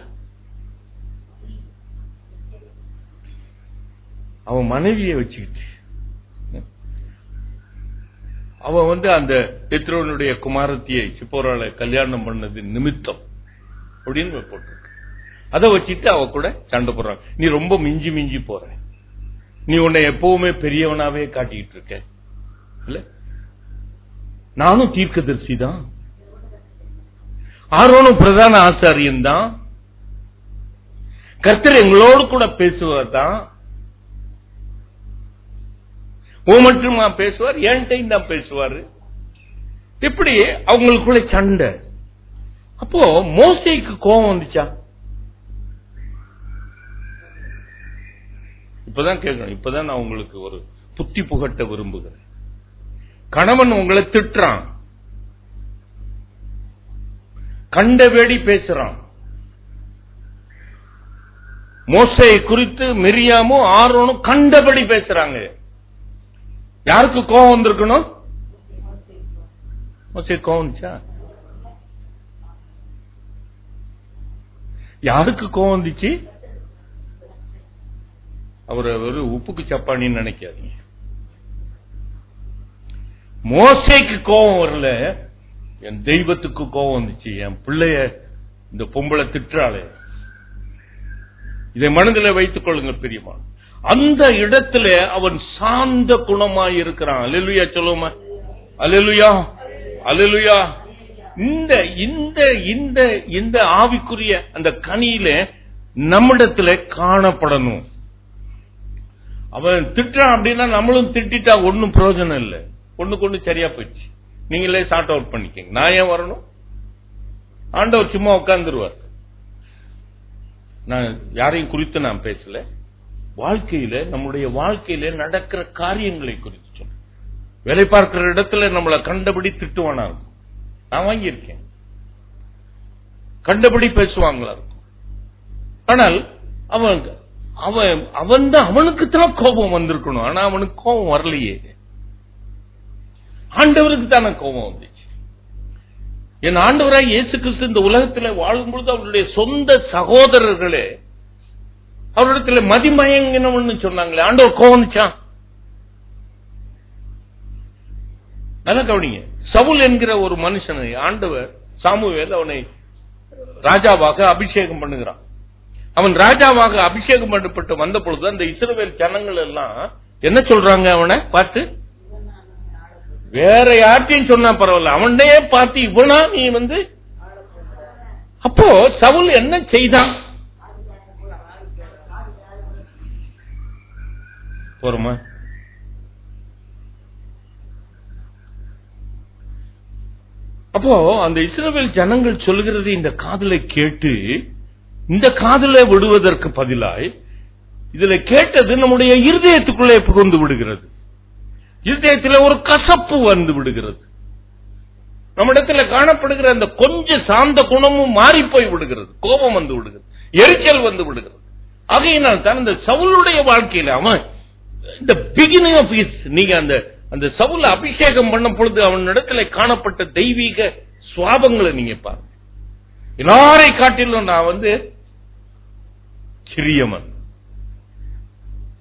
Speaker 2: அவன் மனைவியை வச்சுக்கிட்டு. அவன் அந்த எத்ரோனுடைய குமாரத்தியை சிப்போரால கல்யாணம் பண்ணது நிமித்தம் அப்படின்னு போட்டு அதை வச்சுட்டு அவ கூட சண்டை போடுறான். நீ ரொம்ப மிஞ்சி மிஞ்சி போற, நீ உன்னை எப்பவுமே பெரியவனாவே காட்டிக்கிட்டு இருக்க இல்ல, நானும் தீர்க்கதரிசி தான், ஆரோனும் பிரதான ஆசாரியன் தான், கர்த்தர் எங்களோடு கூட பேசுவார் தான், ஓ மட்டுமா பேசுவார், என்கிட்டையும் தான் பேசுவாரு. இப்படி அவங்களுக்குள்ள சண்டை. அப்போ மோசேக்கு கோபம் வந்துச்சா? இப்பதான் கேட்கணும். இப்பதான் நான் உங்களுக்கு ஒரு புத்தி புகட்ட விரும்புகிறேன். கணவன் உங்களை திட்டுறான், கண்டபடி பேசுறான். மோசேயை குறித்து மிரியாமும் ஆரோனும் கண்டபடி பேசுறாங்க. யாருக்கு கோபம் வந்திருக்கணும்? மோசே கோபம் வந்துச்சா? யாருக்கு கோபம் வந்துச்சு? அவர் ஒரு உப்புக்கு சப்பானின்னு நினைக்காதீங்க. மோசேக்கு கோபம் வரல, என் தெய்வத்துக்கு கோபம் வந்துச்சு. என் பிள்ளைய இந்த பொம்பளை திட்டுறாளே, இதை மனதில் வைத்துக் கொள்ளுங்க பெரியமா. அந்த இடத்துல அவன் சாந்த குணமாய் இருக்கிறான். அல்லேலூயா சொல்லுமா, அல்லேலூயா, அல்லேலூயா. இந்த இந்த இந்த இந்த ஆவிக்குரிய அந்த கனியில நம்மிடத்துல காணப்படணும். அவன் திட்டான் அப்படின்னா நம்மளும் திட்டா ஒன்னும் பிரயோஜனம் இல்லை, ஒண்ணுக்கு ஒண்ணு சரியா போயிடுச்சு. நீங்களே சார்ட் அவுட் பண்ணிக்கங்க. நான் ஏன் வரணும்? ஆண்டவர் சும்மா உட்கார்ந்துருவார். நான் யாரையும் குறித்து நான் பேசல, வாழ்க்கையில நம்முடைய வாழ்க்கையில நடக்கிற காரியங்களை குறித்து சொல்றேன். வேலை பார்க்கிற இடத்துல நம்மளை கண்டபடி திட்டுவானா இருக்கும், நான் வாங்கியிருக்கேன். கண்டபடி பேசுவாங்களா இருக்கும். ஆனால் அவன் தான் அவனுக்கு தான் கோபம் வந்திருக்கணும். ஆனா அவனுக்கு கோபம் வரலையே, ஆண்டவருக்கு தானே கோபம் வந்துச்சு. என் ஆண்டவராய் இயேசு கிறிஸ்து இந்த உலகத்தில் வாழும்பொழுது அவருடைய சொந்த சகோதரர்களே அவரிடத்துல மதிமயங்கினவன்னு சொன்னாங்களே, ஆண்டவர் கோபம் வந்துச்சான்? நல்லா கவனிங்க. சவுல் என்கிற ஒரு மனுஷனை ஆண்டவர் சாமுவேல் அவனை ராஜாவாக அபிஷேகம் பண்ணுகிறான். அவன் ராஜாவாக அபிஷேகம் பண்ணப்பட்டு வந்த பொழுது அந்த இஸ்ரவேல் ஜனங்கள் எல்லாம் என்ன சொல்றாங்க? அவனை பார்த்து, வேற யார்ட்டையும் சொன்னா பரவாயில்ல, அவனே பார்த்து இவனா நீ அப்போ சவுல் என்ன செய்தான்? போறோமா? அப்போ அந்த இஸ்ரவேல் ஜனங்கள் சொல்லுகிறது இந்த காதுல கேட்டு இந்த காதுல விடுவதற்கு பதிலாய் இதுல கேட்டது நம்முடைய இருதயத்துக்குள்ளே புகுந்து விடுகிறது. இருதயத்தில் ஒரு கசப்பு வந்து விடுகிறது. நம்மிடத்தில் காணப்படுகிற அந்த கொஞ்சம் சாந்த குணமும் மாறி போய் விடுகிறது. கோபம் வந்து விடுகிறது, எரிச்சல் வந்து விடுகிறது. ஆகையினால் தான் இந்த சவுளுடைய வாழ்க்கையில அவன் இந்த பிகினிங் ஆஃப் ஹிஸ், நீங்க அந்த சவுல அபிஷேகம் பண்ண பொழுது அவனிடத்துல காணப்பட்ட தெய்வீக சுவாபங்களை நீங்க பாருங்க. எல்லாரை காட்டிலும் நான் சிறியவன்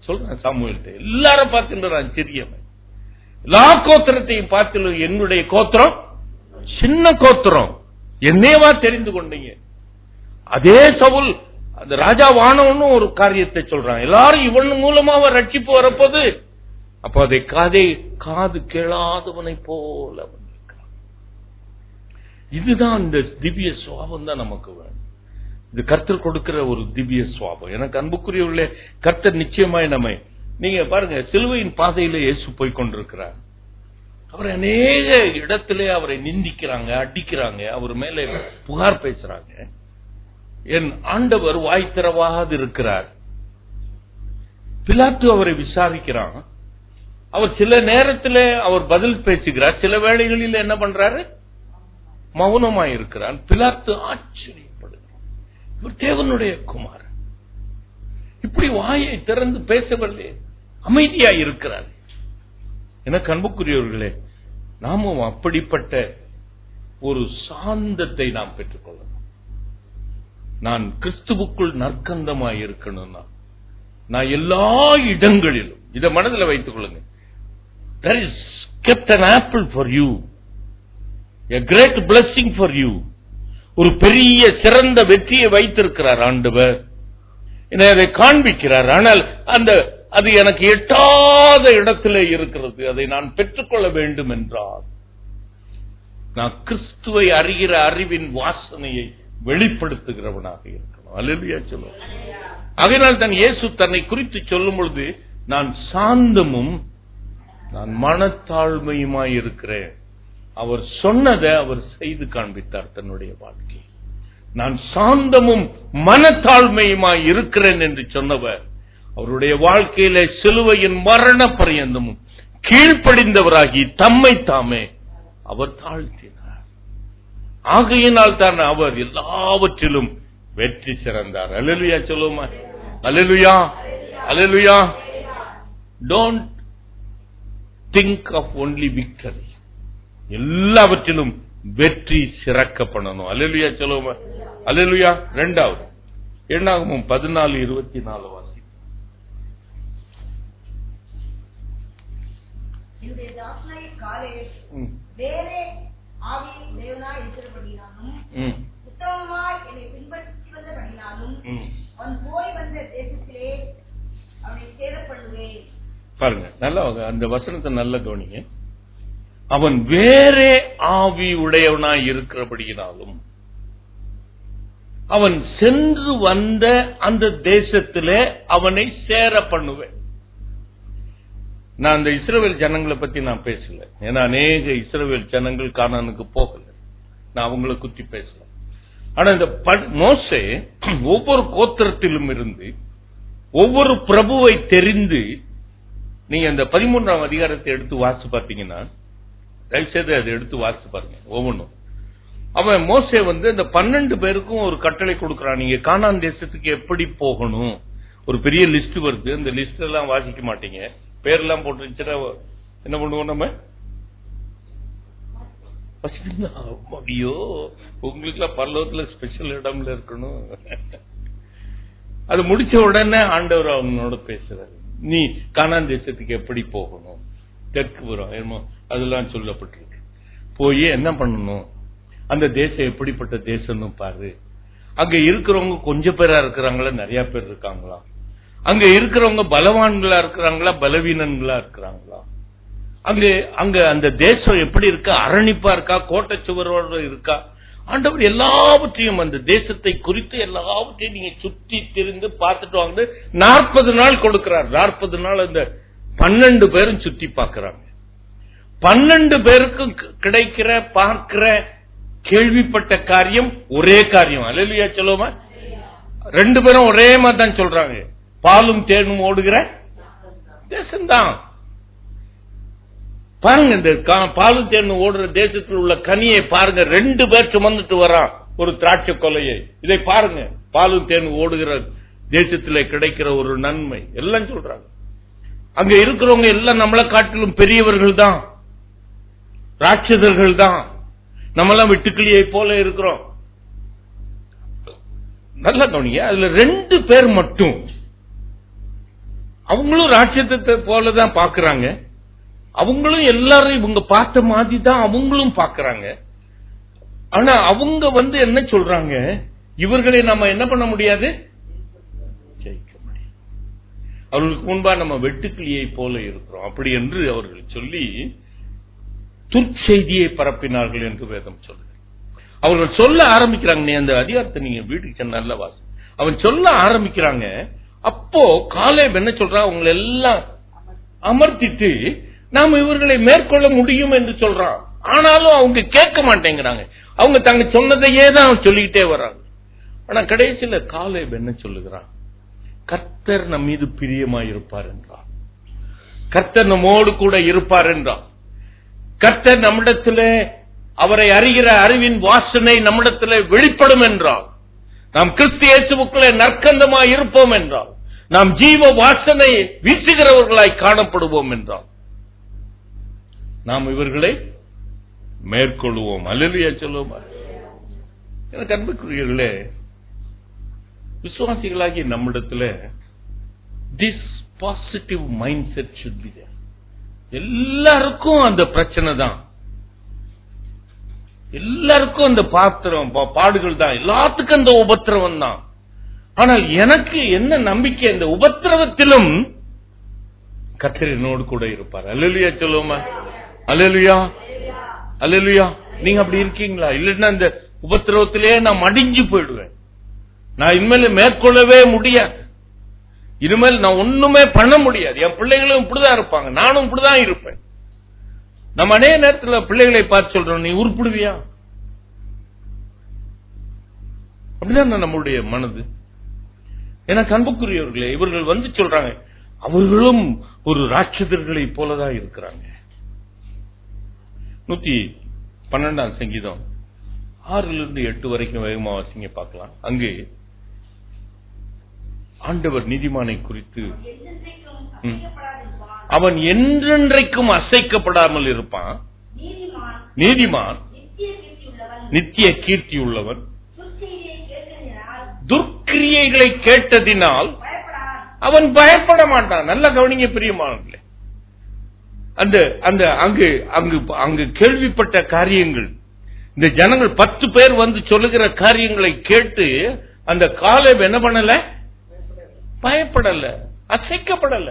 Speaker 2: சொல்றேன். சாமுவேல்கிட்ட எல்லாரும் பார்க்கின்றான் சிறியவன். எல்லா கோத்திரத்தையும் பார்த்திலும் என்னுடைய கோத்திரம் சின்ன கோத்திரம், என்னேவா தெரிந்து கொண்டீங்க? அதே சவுல் அந்த ராஜாவானவன்னு ஒரு காரியத்தை சொல்றான். எல்லாரும் இவன் மூலமா ரட்சிப்பு வரப்போது. அப்ப அதை காது கேளாதவனை போல வந்திருக்கிறான். இதுதான் இந்த திவ்ய சுவாபம் தான் நமக்கு வேணும். இது கர்த்தர் கொடுக்கிற ஒரு திவ்ய சுவாபம். எனக்கு அன்புக்குரியவர்களே, கர்த்தர் நிச்சயமாய் நம்மை, நீங்க பாருங்க, சிலுவையின் பாதையில இயேசு போய் கொண்டிருக்கிறார். அவர் அநேக இடத்திலே அவரை நிந்திக்கிறாங்க, அடிக்கிறாங்க, அவர் மேலே புகார் பேசுறாங்க. என் ஆண்டவர் வாய் திறவாது இருக்கிறார். பிலாத்து அவரை விசாரிக்கிறான். அவர் சில நேரத்தில் அவர் பதில் பேசுகிறார், சில வேளைகளில் என்ன பண்றாரு? மௌனமாய் இருக்கிறார். பிலாத்து ஆச்சரியப்படுகிறார், இவர் தேவனுடைய குமார், இப்படி வாயை திறந்து பேசவில்லை, அமைதியாய் இருக்கிறார். எனக்கு அன்புக்குரியவர்களே, நாமும் அப்படிப்பட்ட ஒரு சாந்தத்தை நாம் பெற்றுக்கொள்ளணும். நான் கிறிஸ்துவுக்குள் நற்கந்தமாய் இருக்கணும்னா நான் எல்லா இடங்களிலும் இதை மனதில் வைத்துக் கொள்ளுங்க. There is kept an apple for you, a great blessing for you. ஒரு பெரிய சிறந்த வெற்றியை வைத்திருக்கிறார் ஆண்டவர், அதை காண்பிக்கிறார். ஆனால் அது எனக்கு எட்டாத இடத்திலே இருக்கிறது, அதை நான் பெற்றுக்கொள்ள வேண்டும் என்றால் நான் கிறிஸ்துவை அறிகிற அறிவின் வாசனையை வெளிப்படுத்துகிறவனாக இருக்கணும். அல்லேலூயா சொல்லுவோம். அதனால் தான் இயேசு தன்னை குறித்து சொல்லும் பொழுது நான் சாந்தமும் நான் மனத்தாழ்மையுமாய் இருக்கிறேன். அவர் சொன்னதை அவர் செய்து காண்பித்தார் தன்னுடைய வாழ்க்கையை. நான் சாந்தமும் மனத்தாழ்மையுமாய் இருக்கிறேன் என்று சொன்னவர் அவருடைய வாழ்க்கையில சிலுவையின் மரண பரியந்தமும் கீழ்ப்படிந்தவராகி தம்மை தாமே அவர் தாழ்த்தினார். ஆகையினால் தான் அவர் எல்லாவற்றிலும் வெற்றி சிறந்தார். அல்லேலூயா சொல்லுமா? அல்லேலூயா, அல்லேலூயா. Don't think of only victory. எல்லாவற்றிலும் வெற்றி சிறக்கப்படணும். அல்லேலூயா சொல்லுமா? அல்லேலூயா. இரண்டாவது என்னாகும் 14:24 வாசி.
Speaker 3: வேறே ஆவியில் தேவனாய் இருக்கிறபடினாலும் உத்தமமாய் என்னை பின்பற்றி வந்தபடினாலும் அவன் போய் வந்த தேசத்திலே அவனை சேரப்படுவேன்.
Speaker 2: பாருங்க, நல்லா அந்த வசனத்தை நல்ல கவனிங்க. அவன் வேறே ஆவி உடையவனாய் இருக்கிறபடியினாலும் அவன் சென்று வந்த அந்த தேசத்திலே அவனை சேர பண்ணுவேன். நான் அந்த இஸ்ரவேல் ஜனங்களை பத்தி நான் பேசல, ஏன்னா அநேக இஸ்ரவேல் ஜனங்கள் கானானுக்கு போகல, நான் அவங்களை குத்தி பேசல. ஆனா இந்த மோசே ஒவ்வொரு கோத்திரத்திலும் இருந்து ஒவ்வொரு பிரபுவை தெரிந்து, நீங்க அந்த 13ஆம் அதிகாரத்தை எடுத்து வாசித்து பார்த்தீங்கன்னா, தயவுசெய்து அதை எடுத்து வாசித்து பாருங்க ஒவ்வொன்றும். அவன் மோசே அந்த 12 பேருக்கும் ஒரு கட்டளை கொடுக்கிறான், நீங்க கானான் தேசத்துக்கு எப்படி போகணும். ஒரு பெரிய லிஸ்ட் வருது, அந்த லிஸ்ட் எல்லாம் வாசிக்க மாட்டீங்க, பேரெல்லாம் போட்டுருச்சுன்னா என்ன பண்ணுவோம் நம்ம? ஐயோ, உங்களுக்கு எல்லாம் பரலோகத்துல ஸ்பெஷல் இடம்ல இருக்கணும். அது முடிச்ச உடனே ஆண்டவர் அவங்களோட பேசுறாரு, நீ கானான் தேசத்துக்கு எப்படி போகணும், தெற்கு புறம் என்னமோ அதெல்லாம் சொல்லப்பட்டிருக்கு. போய் என்ன பண்ணணும், அந்த தேசம் எப்படிப்பட்ட தேசம்னு பாரு. அங்க இருக்கிறவங்க கொஞ்சம் பேரா இருக்கிறாங்களா, நிறைய பேர் இருக்காங்களா, அங்க இருக்கிறவங்க பலவான்களா இருக்கிறாங்களா, பலவீனங்களா இருக்கிறாங்களா, அங்க அந்த தேசம் எப்படி இருக்கா, அரணிப்பா இருக்கா, கோட்டை சுவரோடு இருக்கா. ஆண்டவர் எல்லாவற்றையும் அந்த தேசத்தை குறித்து எல்லாவற்றையும் நீங்க சுத்தி திரிந்து பார்த்துட்டு வாங்க. 40 நாள் கொடுக்கிறார். 40 நாள் அந்த 12 பேரும் சுத்தி பார்க்கிறாங்க. 12 பேருக்கும் கிடைக்கிற பார்க்கிற கேள்விப்பட்ட காரியம் ஒரே காரியம். அல்லேலூயா சொல்லுவோமா? 2 பேரும் ஒரே மாதிரி தான் சொல்றாங்க, பாலும் தேனும் ஓடுகிற தேசம்தான். பாருங்க, இந்த பாலும் தேனும் ஓடுற தேசத்தில் உள்ள கனியை பாருங்க. 2 பேர் சுமந்துட்டு வரான் ஒரு திராட்சை கொலையை. இதை பாருங்க, பாலும் தேனும் ஓடுகிற தேசத்தில் கிடைக்கிற ஒரு நன்மை எல்லாம் சொல்றாங்க. அங்க இருக்கிறவங்க எல்லாம் நம்மளை காட்டிலும் பெரியவர்கள் தான், ராட்சதர்கள் தான். நம்மெல்லாம் வெட்டுக்கிளியை போல இருக்கிறோம். நல்ல கவனிங்க, அதுல 2 பேர் மட்டும் அவங்களும் ராட்சதத்தை போலதான் பாக்குறாங்க. அவங்களும் எல்லாரும் இவங்க பார்த்த மாதிரி தான் அவங்களும் பாக்குறாங்க. ஆனா அவங்க என்ன சொல்றாங்க, இவர்களை நம்ம என்ன பண்ண முடியாது, ஜெயிக்க முடியாது. அவர்களுக்கு முன்பா நம்ம வெட்டுக்கிளியை போல இருக்கிறோம் அப்படி என்று அவர்கள் சொல்லி துர்ச்செய்தியை பரப்பினார்கள் என்று வேதம் சொல்லுது. அவர்கள் சொல்ல ஆரம்பிக்கிறாங்க. நீ அந்த அதிகாரத்தை நீங்க வீட்டுக்கு நல்ல வாசி. அவன் சொல்ல ஆரம்பிக்கிறாங்க. அப்போ காலேப் என்ன சொல்றான், அவங்களை எல்லாம் அமர்த்திட்டு நாம இவர்களை மேற்கொள்ள முடியும் என்று சொல்றான். ஆனாலும் அவங்க கேட்க மாட்டேங்கிறாங்க. அவங்க தாங்க சொன்னதையே தான் சொல்லிக்கிட்டே வர்றாங்க. ஆனா கடைசியில காலேப் என்ன சொல்லுகிறான், கர்த்தர் நம் மீது பிரியமாய் இருப்பார் என்றார். கர்த்தர் நம்மோடு கூட இருப்பார் என்றார். கர்த்தர் நம்மிடத்திலே அவரை அறிகிற அறிவின் வாசனை நம்மிடத்திலே வெளிப்படும் என்றால், நாம் கிறிஸ்து இயேசுவுக்குள்ளே நற்கந்தமாய் இருப்போம் என்றால், நாம் ஜீவ வாசனை வீசுகிறவர்களாய் காணப்படுவோம் என்றால், நாம் இவர்களை மேற்கொள்வோம். அல்லேலூயா சொல்லுவோம். எனக்கு அன்புக்குரியவர்களே, விசுவாசிகளாகிய நம்மிடத்துல this positive mind set should be there. எல்லாருக்கும் அந்த பிரச்சனை தான், எல்லாருக்கும் அந்த பாடுகள் தான், எல்லாத்துக்கும் அந்த உபத்திரவம் தான். ஆனால் எனக்கு என்ன நம்பிக்கை, இந்த உபத்திரவத்திலும் கர்த்தர் என்னோடு கூட இருப்பார். அல்லேலூயா சொல்லுவோமா? அல்லேலூயா, அல்லேலூயா. நீங்க அப்படி இருக்கீங்களா? இல்லைன்னா இந்த உபத்திரவத்திலே நான் மடிஞ்சு போயிடுவேன், நான் இனிமேல் மேற்கொள்ளவே முடியாது, இனிமேல் நான் ஒண்ணுமே பண்ண முடியாது, என் பிள்ளைகளும் இப்படிதான் இருப்பாங்க, நானும் இப்படிதான் இருப்பேன். நம்ம அநேக நேரத்தில் பிள்ளைகளை பார்த்து சொல்றோம், நீ உருப்பிடுவியா? அப்படிதான் நம்மளுடைய மனது. எனக்கு அன்புக்குரியவர்களே, இவர்கள் வந்து சொல்றாங்க, அவர்களும் ஒரு ராட்சதர்களை போலதான் இருக்கிறாங்க. 112 சங்கீதம் 6-8 வரைக்கும் வேகமா வாசிங்க பார்க்கலாம். அங்கு ஆண்டவர் நீதிமானை குறித்து, அவன் என்றென்றைக்கும் அசைக்கப்படாமல் இருப்பான், நீதிமான் நித்திய கீர்த்தி உள்ளவன், துர்க்கிரியைகளை கேட்டதினால் அவன் பயப்பட மாட்டான். நல்ல கவனிங்க பிரியமானவர்களே, அந்த அந்த அங்கு அங்கு அங்கு கேள்விப்பட்ட காரியங்கள், இந்த ஜனங்கள் 10 பேர் வந்து சொல்லுகிற காரியங்களை கேட்டு அந்த காலேப் என்ன பண்ணல? பயப்படல, அசைக்கப்படல.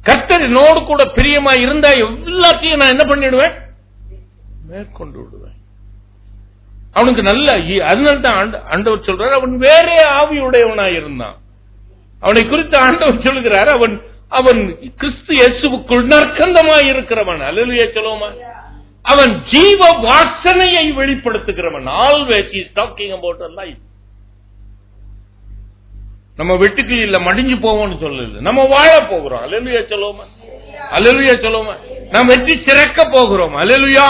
Speaker 2: கர்த்தர் என்னோடு கூட பிரியமா இருந்தா எல்லாத்தையும் நான் என்ன பண்ணிடுவேன்? மேற்கொண்டு விடுவேன். அவனுக்கு நல்ல, அதனால்தான் ஆண்டவர் சொல்றார், அவன் வேற ஆவியுடையவனாய் இருந்தான். அவனை குறித்து ஆண்டவர் சொல்லுகிறார், அவன் அவன் கிறிஸ்து இயேசுவுக்குள் நற்கந்தமாய் இருக்கிறவன். அல்லேலூயா சொல்லுவோமா? அவன் ஜீவ வாசனையை வெளிப்படுத்துகிறவன். Always is talking about a life. நம்ம வெட்டுக்கு இல்ல மடிஞ்சு போவோம்னு சொல்லல, நம்ம வாழ போகிறோம். அல்லேலூயா சொல்லுவோமா? அல்லேலூயா சொல்லுவோமா? நாம் வெற்றி சிறக்க போகிறோம். அல்லேலூயா.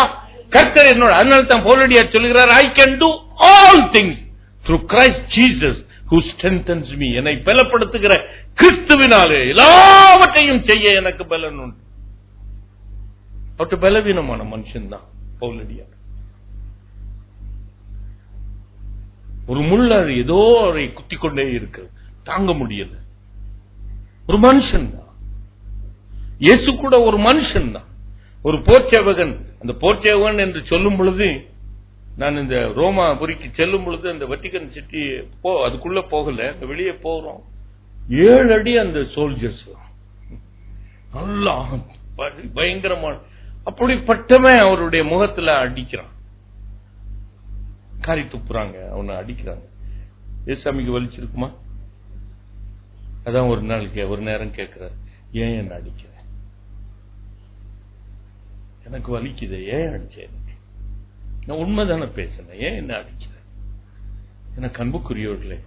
Speaker 2: கர்த்தர் என்னோட, அதனால தான் பவுலடியார் சொல்லுகிறார், I can do all things through Christ Jesus who strengthens me. என்னை பலப்படுத்துகிற கிறிஸ்துவினாலே எல்லாவற்றையும் செய்ய எனக்கு பலன் உண்டு. அவற்று பலவீனமான மனுஷன் தான் பவுலடியார். ஒரு முள்ளு ஏதோ அவரை குத்திக் கொண்டே இருக்கிறது, தாங்க முடியல. ஒரு மனுஷன் தான். இயேசு கூட ஒரு மனுஷன் தான், ஒரு போர்ச்சேவகன். அந்த போர்ச்சேவகன் என்று சொல்லும் பொழுது, நான் இந்த ரோமாபுரிக்கு செல்லும் பொழுது அந்த வட்டிகன் சிட்டி அதுக்குள்ள போகல, வெளியே போறோம். 7 அடி அந்த சோல்ஜர்ஸ், நல்லா பயங்கரமான, அப்படிப்பட்டவன் அவருடைய முகத்துல அடிக்கிறான், காரி துப்புறாங்க, அவனை அடிக்கிறாங்க. ஏசாமிக்கு வலிச்சிருக்குமா? அதான் ஒரு நேரம் கேட்கிறார், ஏன் என்ன அடிக்கிற? எனக்கு வலிக்குது, ஏன் அடிச்சேன்? நான் உண்மைதானே பேசினேன், ஏன் என்ன அடிக்கிற? எனக்கு அன்புக்குரியவர்களே,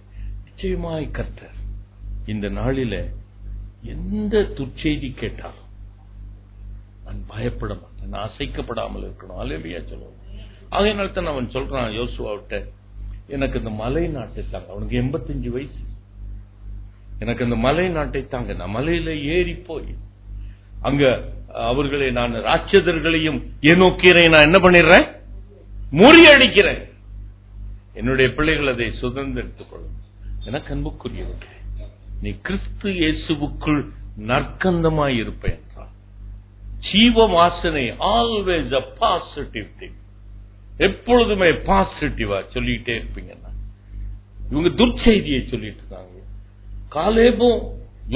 Speaker 2: நிச்சயமாய் கர்த்தர் இந்த நாளில எந்த துர்ச்செய்தி கேட்டாலும் நான் பயப்பட மாட்டேன், நான் அசைக்கப்படாமல் இருக்கணும். அல்லேலூயா சொல்லுவோம். ஆகையினால தான் அவன் சொல்றான் யோசுவாவிட்ட, எனக்கு இந்த மலை நாட்டை தாங்க. அவனுக்கு 85 வயசு. எனக்கு இந்த மலை நாட்டை தாங்க, நான் மலையில ஏறி போய் அங்க அவர்களை, நான் ராட்சதர்களையும் ஏனோக்கியரை நான் என்ன பண்ணிடுறேன்? முறியடிக்கிறேன். என்னுடைய பிள்ளைகள் அதை சுதந்திரித்துக் கொள்ளும். எனக்கு அன்புக்குரியவர்களே, நீ கிறிஸ்து இயேசுவுக்குள் நற்கந்தமாய் இருப்பேன் என்றால் ஜீவ வாசனை ஆல்வேஸ் a பாசிட்டிவ் திங். எப்பொழுதுமே பாசிட்டிவா சொல்லிட்டே இருப்பீங்க. இவங்க துர்ச்செய்தியை சொல்லிட்டு இருக்காங்க. காலேபும்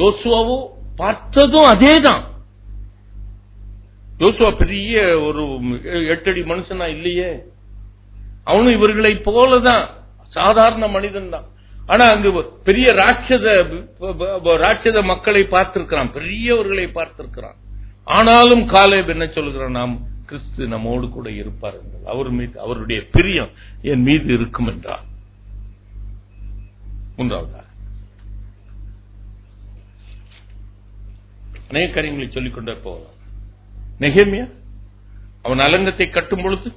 Speaker 2: யோசுவாவும் பார்த்ததும் அதேதான். யோசுவா பெரிய ஒரு 8 அடி மனுஷனா இல்லையே, அவனும் இவர்களை போலதான் சாதாரண மனிதன் தான். ஆனா அங்கு பெரிய ராட்சத மக்களை பார்த்திருக்கிறான், பெரியவர்களை பார்த்திருக்கிறான். ஆனாலும் காலேப் என்ன சொல்கிறான்? நாம் கிறிஸ்து நம்மோடு கூட இருப்பார் என்றால் அவர் மீது அவருடைய பிரியம் என் மீது இருக்கும் என்றார். மூன்றாவதாக அநேக காரியங்களை சொல்லிக் கொண்டே போகலாம். நெகேமியா அவன் அலங்கத்தை கட்டும் பொழுது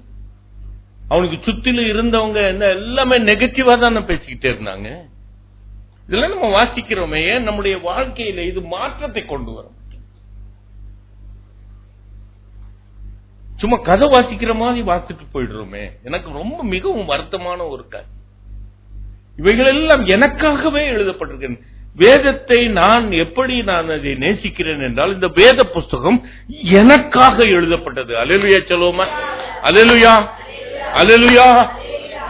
Speaker 2: அவனுக்கு சுத்திலும் இருந்தவங்க என்ன எல்லாமே நெகட்டிவா தானே பேசிக்கிட்டே இருந்தாங்க. இதெல்லாம் நம்ம வாசிக்கிறோமே, ஏன் நம்முடைய வாழ்க்கையில இது மாற்றத்தை கொண்டு வரும்? சும்மா கதை வாசிக்கிற மாதிரி வாசிட்டு போயிடுறோமே. எனக்கு ரொம்ப மிகவும் வருத்தமான ஒரு காரியம். இவைகள் எல்லாம் எனக்காகவே எழுதப்பட்டிருக்கிறேன். வேதத்தை நான் அதை நேசிக்கிறேன் என்றால் இந்த வேத புஸ்தகம் எனக்காக எழுதப்பட்டது. அல்லேலூயா சொல்லுவோமா? அல்லேலூயா, அல்லேலூயா,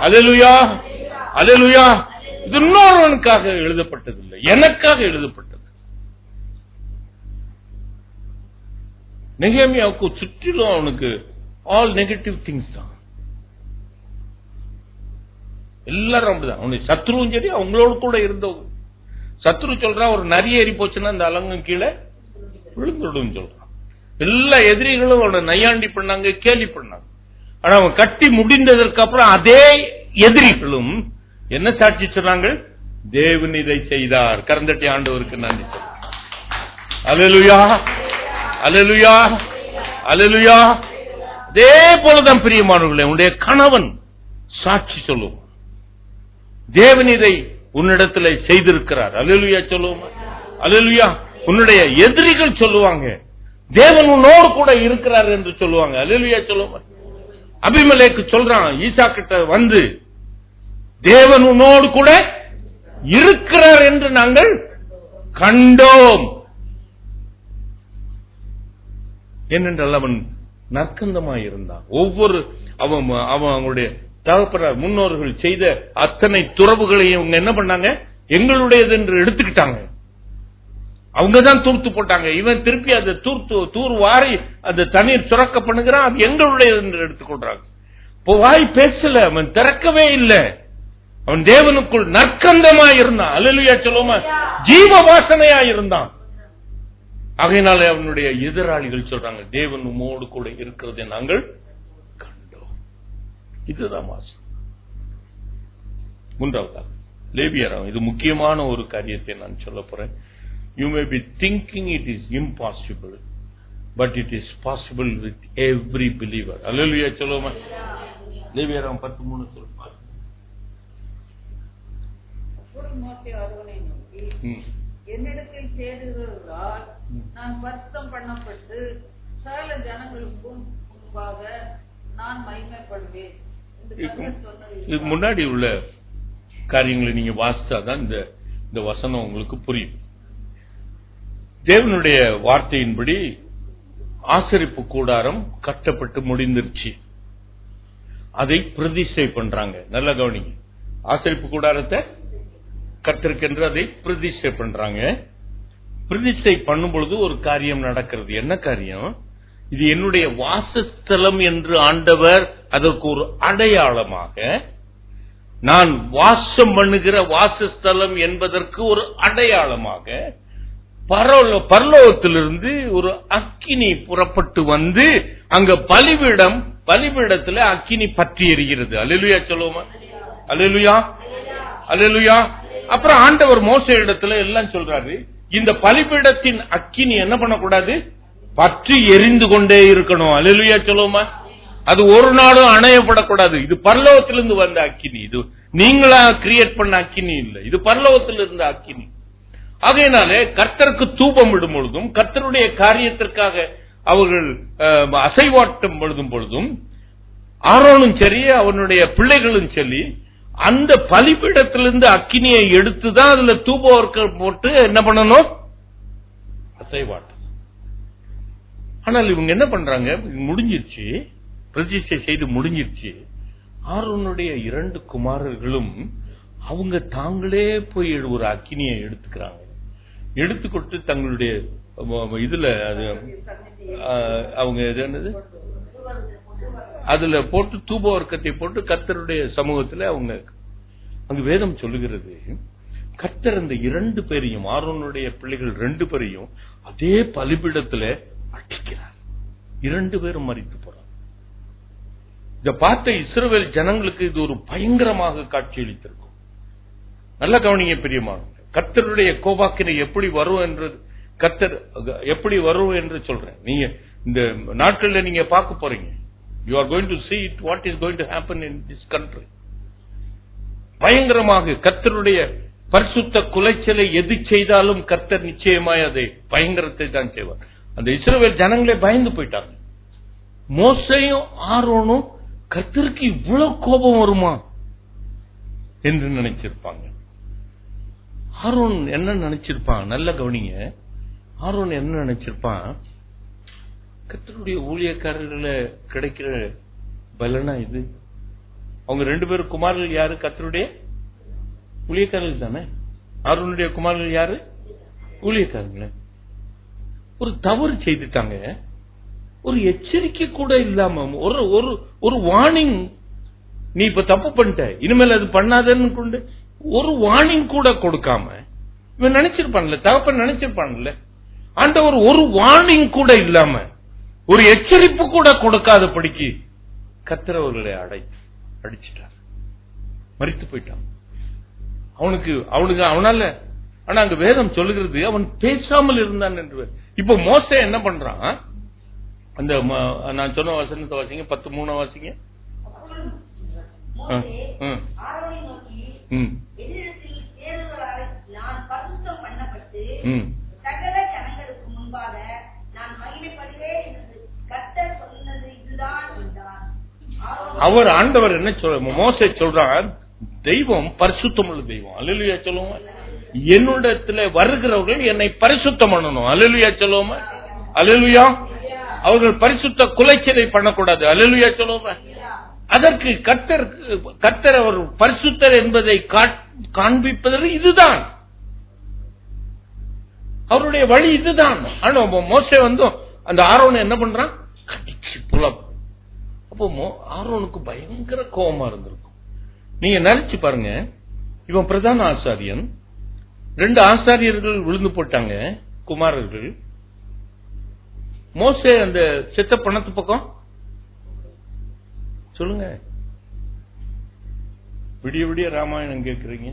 Speaker 2: அல்லேலூயா, அல்லேலூயா. இது இன்னொருவனுக்காக எழுதப்பட்டதில்லை, எனக்காக எழுதப்பட்டது. நெகேமியாவுக்கு சுற்றிலும் அவனுக்கு ஆல் நெகட்டிவ் திங்ஸ் தான். எல்லாரும் அப்படிதான். அவனுடைய சத்ருவும் சரி, அவங்களோடு கூட இருந்தவங்க. சத்ரு சொல்றான், ஒரு நரிய ஏறி போச்சுன்னா அந்த அலங்கம் கீழே விழுந்துடும் சொல்றான். எல்லா எதிரிகளும் அவனை நையாண்டி பண்ணாங்க, கேலி பண்ணாங்க. ஆனா அவன் கட்டி முடிந்ததற்கு அப்புறம் அதே எதிரிகளும் என்ன சாட்சி சொன்னாங்க? தேவன் இதை செய்தார். கரந்தட்டி ஆண்டவருக்கு நன்றி சொல்றான். அல்லேலூயா, அல்லேலூயா, அல்லேலூயா. அதே போலதான் பிரியமானவர்களே, உன்னுடைய கணவன் சாட்சி சொல்லுவான், தேவன் இதை உன்னிடத்தில் செய்திருக்கிறார். அல்லேலூயா சொல்லுவோம். அல்லேலூயா. உன்னுடைய எதிரிகள் சொல்லுவாங்க, தேவன் உன்னோடு கூட இருக்கிறார் என்று சொல்லுவாங்க. அல்லேலூயா சொல்லுவோம். அபிமெலேக்கு சொல்றான் ஈசா கிட்ட வந்து, தேவன் உன்னோடு கூட இருக்கிறார் என்று நாங்கள் கண்டோம். ஏனென்றால் அவன் நற்கந்தமாய் இருந்தான். ஒவ்வொரு அவங்களுடைய தகப்பனார் முன்னோர்கள் செய்த அத்தனை துறவுகளையும் அவங்க என்ன பண்ணாங்க? எங்களுடையது என்று எடுத்துக்கிட்டாங்க. அவங்கதான் தூர்த்து போட்டாங்க. இவன் திருப்பி அதை தூர் வாரி அந்த தண்ணீர் சுரக்க பண்ணுகிறான், அது எங்களுடையது என்று எடுத்துக்கொள்றாங்க. இப்போ வாய் பேசல, அவன் திறக்கவே இல்லை. அவன் தேவனுக்குள் நற்கந்தமாய் இருந்தான். அல்லேலூயா சொல்லுவோமா? ஜீவ வாசனையா இருந்தான். ஆகையினால அவனுடைய எதிராளிகள் சொல்றாங்க, தேவன் உம்மோடு கூட இருக்கிறதை நாங்கள் கண்டோம். இதுதான் வாசம். மூன்றாவதாக லேவியராம். இது முக்கியமான ஒரு காரியத்தை நான் சொல்ல போறேன். You may be thinking it is impossible, but it is possible with every believer. Hallelujah சொல்லுமா? லேவியராம் 13 சொல்லுமா?
Speaker 1: மோசே ஆரோனை நோக்கி, என்னிடத்தில் சேருகிறவர்களால் நான் பரிசுத்தம் பண்ணப்பட்டு சகல ஜனங்களுக்கும் முன்பாக நான் மகிமைப்படுவேன்.
Speaker 2: இதுக்கு முன்னாடி உள்ள காரியங்களை நீங்க வாசித்தாதான் இந்த வசனம் உங்களுக்கு புரியும். தேவனுடைய வார்த்தையின்படி ஆசரிப்பு கூடாரம் கட்டப்பட்டு முடிந்துருச்சு. அதை பிரதிஷ்டை பண்றாங்க. நல்ல கவனிங்க. ஆசரிப்பு கூடாரத்தை கத்திருக்கின்ற அதை பிரதிஷ்டை பண்றாங்க. பிரதிஷ்டை பண்ணும் பொழுது ஒரு காரியம் நடக்கிறது. என்ன காரியம்? இது என்னுடைய வாசஸ்தலம் என்று ஆண்டவர் அதற்கு ஒரு அடையாளமாக, நான் வாசம் பண்ணுகிற வாசஸ்தலம் என்பதற்கு ஒரு அடையாளமாக பரலோகத்திலிருந்து ஒரு அக்கினி புறப்பட்டு வந்து அங்க பலிபீடத்தில் அக்கினி பற்றி எரிகிறது. அல்லேலூயா சொல்லுவோமா? அல்லேலூயா, அல்லேலூயா. அப்புறம் ஆண்டவர் மோசே இடத்துல எல்லாம் சொல்றாரு, இந்த பலிபீடத்தின் அக்கினி என்ன பண்ணக்கூடாது? பற்றி எரிந்து கொண்டே இருக்கணும். அல்லேலூயா சொல்லுவோமா? அது ஒரு நாளும் அணையப்படக்கூடாது. இது பரலோகத்திலிருந்து வந்த அக்கினி. இது நீங்களா கிரியேட் பண்ண அக்கினி இல்லை, இது பரலோகத்திலிருந்து அக்கினி. ஆகையினாலே கர்த்தருக்கு தூபம் விடும் பொழுதும், கர்த்தருடைய காரியத்திற்காக அவர்கள் அசைவாட்டம் எழுதும் பொழுதும், ஆரோனும் சரி அவனுடைய பிள்ளைகளும் சரி அந்த பலிபீடத்திலிருந்து அக்கினியை எடுத்துதான் அதுல தூபம் போட்டு என்ன பண்ணணும்? அசைவாட்டம். ஆனால் இவங்க என்ன பண்றாங்க? முடிஞ்சிருச்சு, பிரதிஷ்டை செய்து முடிஞ்சிருச்சு. ஆரோனுடைய 2 குமாரர்களும் அவங்க தாங்களே போய் ஒரு அக்கினியை எடுத்துக்கிறாங்க. எடுத்துக்கொண்டு தங்களுடைய இதுல அது அவங்க என்னது அதுல போட்டு தூப வர்க்கத்தை போட்டு கர்த்தருடைய சமூகத்துல அவங்க அங்கு வேதம் சொல்லுகிறது, கர்த்தர் அந்த 2 பேரையும், ஆரோனுடைய பிள்ளைகள் 2 பேரையும் அதே பலிபீடத்துல அடிக்கிறார். 2 பேரும் மரித்து போறாங்க. இதை பார்த்த இஸ்ரவேல் ஜனங்களுக்கு இது ஒரு பயங்கரமாக காட்சியளித்திருக்கும். நல்ல கவனிங்க பிரியமான, கர்த்தருடைய கோபாக்கினை எப்படி வரும் என்று, கர்த்தர் எப்படி வரும் என்று சொல்றேன். நீங்க இந்த நாட்களில் நீங்க பார்க்க போறீங்க. You are going to see it, what is going to happen in this country. பயங்கரமாக கர்த்தருடைய பரிசுத்த குலைச்சலை எது செய்தாலும் கர்த்தர் நிச்சயமாய் அதை பயங்கரத்தை தான் செய்வார். அந்த இஸ்ரவேல் ஜனங்களே பயந்து போயிட்டாங்க. மோசேயும் ஆரோனும், கர்த்தருக்கு இவ்வளவு கோபம் வருமா? என்று நினைச்சிருப்பாங்க. ஆரோன் என்ன நினைச்சிருப்பான்? நல்ல கவனிங்க. ஆரோன் என்ன நினைச்சிருப்பான்? கர்த்தருடைய ஊழியக்காரர்களை கிடைக்கிற பலனா இது? அவங்க 2 பேரும் குமாரர்கள் யாரு? கர்த்தருடைய ஊழியக்காரர்கள் தானே. ஆரோனுடைய குமாரர்கள் யாரு? ஊழியக்காரங்களே. ஒரு தவறு செய்துட்டாங்க. ஒரு எச்சரிக்கை கூட இல்லாம, ஒரு வார்னிங், நீ இப்ப தப்பு பண்ணிட்ட, இனிமேல் அது பண்ணாதன்னு கொண்டு ஒரு வார்னிங் கூட கொடுக்காம இவன் நினைச்சிருப்பான்ல, தகப்பன் நினைச்சிருப்பான்ல, ஆண்டவர் ஒரு வார்னிங் கூட இல்லாம, ஒரு எச்சரிப்பு கூட கொடுக்காதபடிக்கு கர்த்தர் அவர்களை அடிச்சிட்டார், மரித்து போயிட்டான். அவனால, ஆனா அங்க வேதம் சொல்லுகிறது அவன் பேசாமல் இருந்தான் என்று. இப்ப மோசே என்ன பண்றான்? அந்த நான் சொன்ன வசனத்தை வாசிங்க, 10:3 வாசிங்க.
Speaker 3: சகல ஜனங்களுக்கு முன்பாக நான் மகிமைப்படுவேன் என்று கர்த்தர் சொன்னது இதுதான் என்றான்.
Speaker 2: அவர் ஆண்டவர் என்ன மோசே சொல்றார்? தெய்வம் பரிசுத்தம் உள்ள தெய்வம். அல்லேலூயா சொல்லுவோம். என்னிடத்துல வருகிறவர்கள் என்னை பரிசுத்தம் பண்ணணும். அல்லேலூயா சொல்லுவோம். அல்லேலூயா. அவர்கள் பரிசுத்த குலைச்சலை பண்ணக்கூடாது. அல்லேலூயா சொல்லுவோம். அதற்கு கர்த்தர் அவர் பரிசுத்தர் என்பதை காண்பிப்பதற்கு இதுதான் அவருடைய வழி, இதுதான். ஆனா மோசே வந்து அந்த ஆரோனை என்ன பண்றான்? கடிச்சு புலம். அப்போ ஆரோனுக்கு பயங்கர கோபமா இருந்திருக்கும். நீங்க நினைச்சு பாருங்க, இவன் பிரதான ஆசாரியன், 2 ஆசாரியர்கள் விழுந்து போட்டாங்க, குமாரர்கள். மோசே அந்த செத்த பணத்து பக்கம் சொல்லுங்க. விடிய விடிய ராமாயணம் கேட்கறீங்க.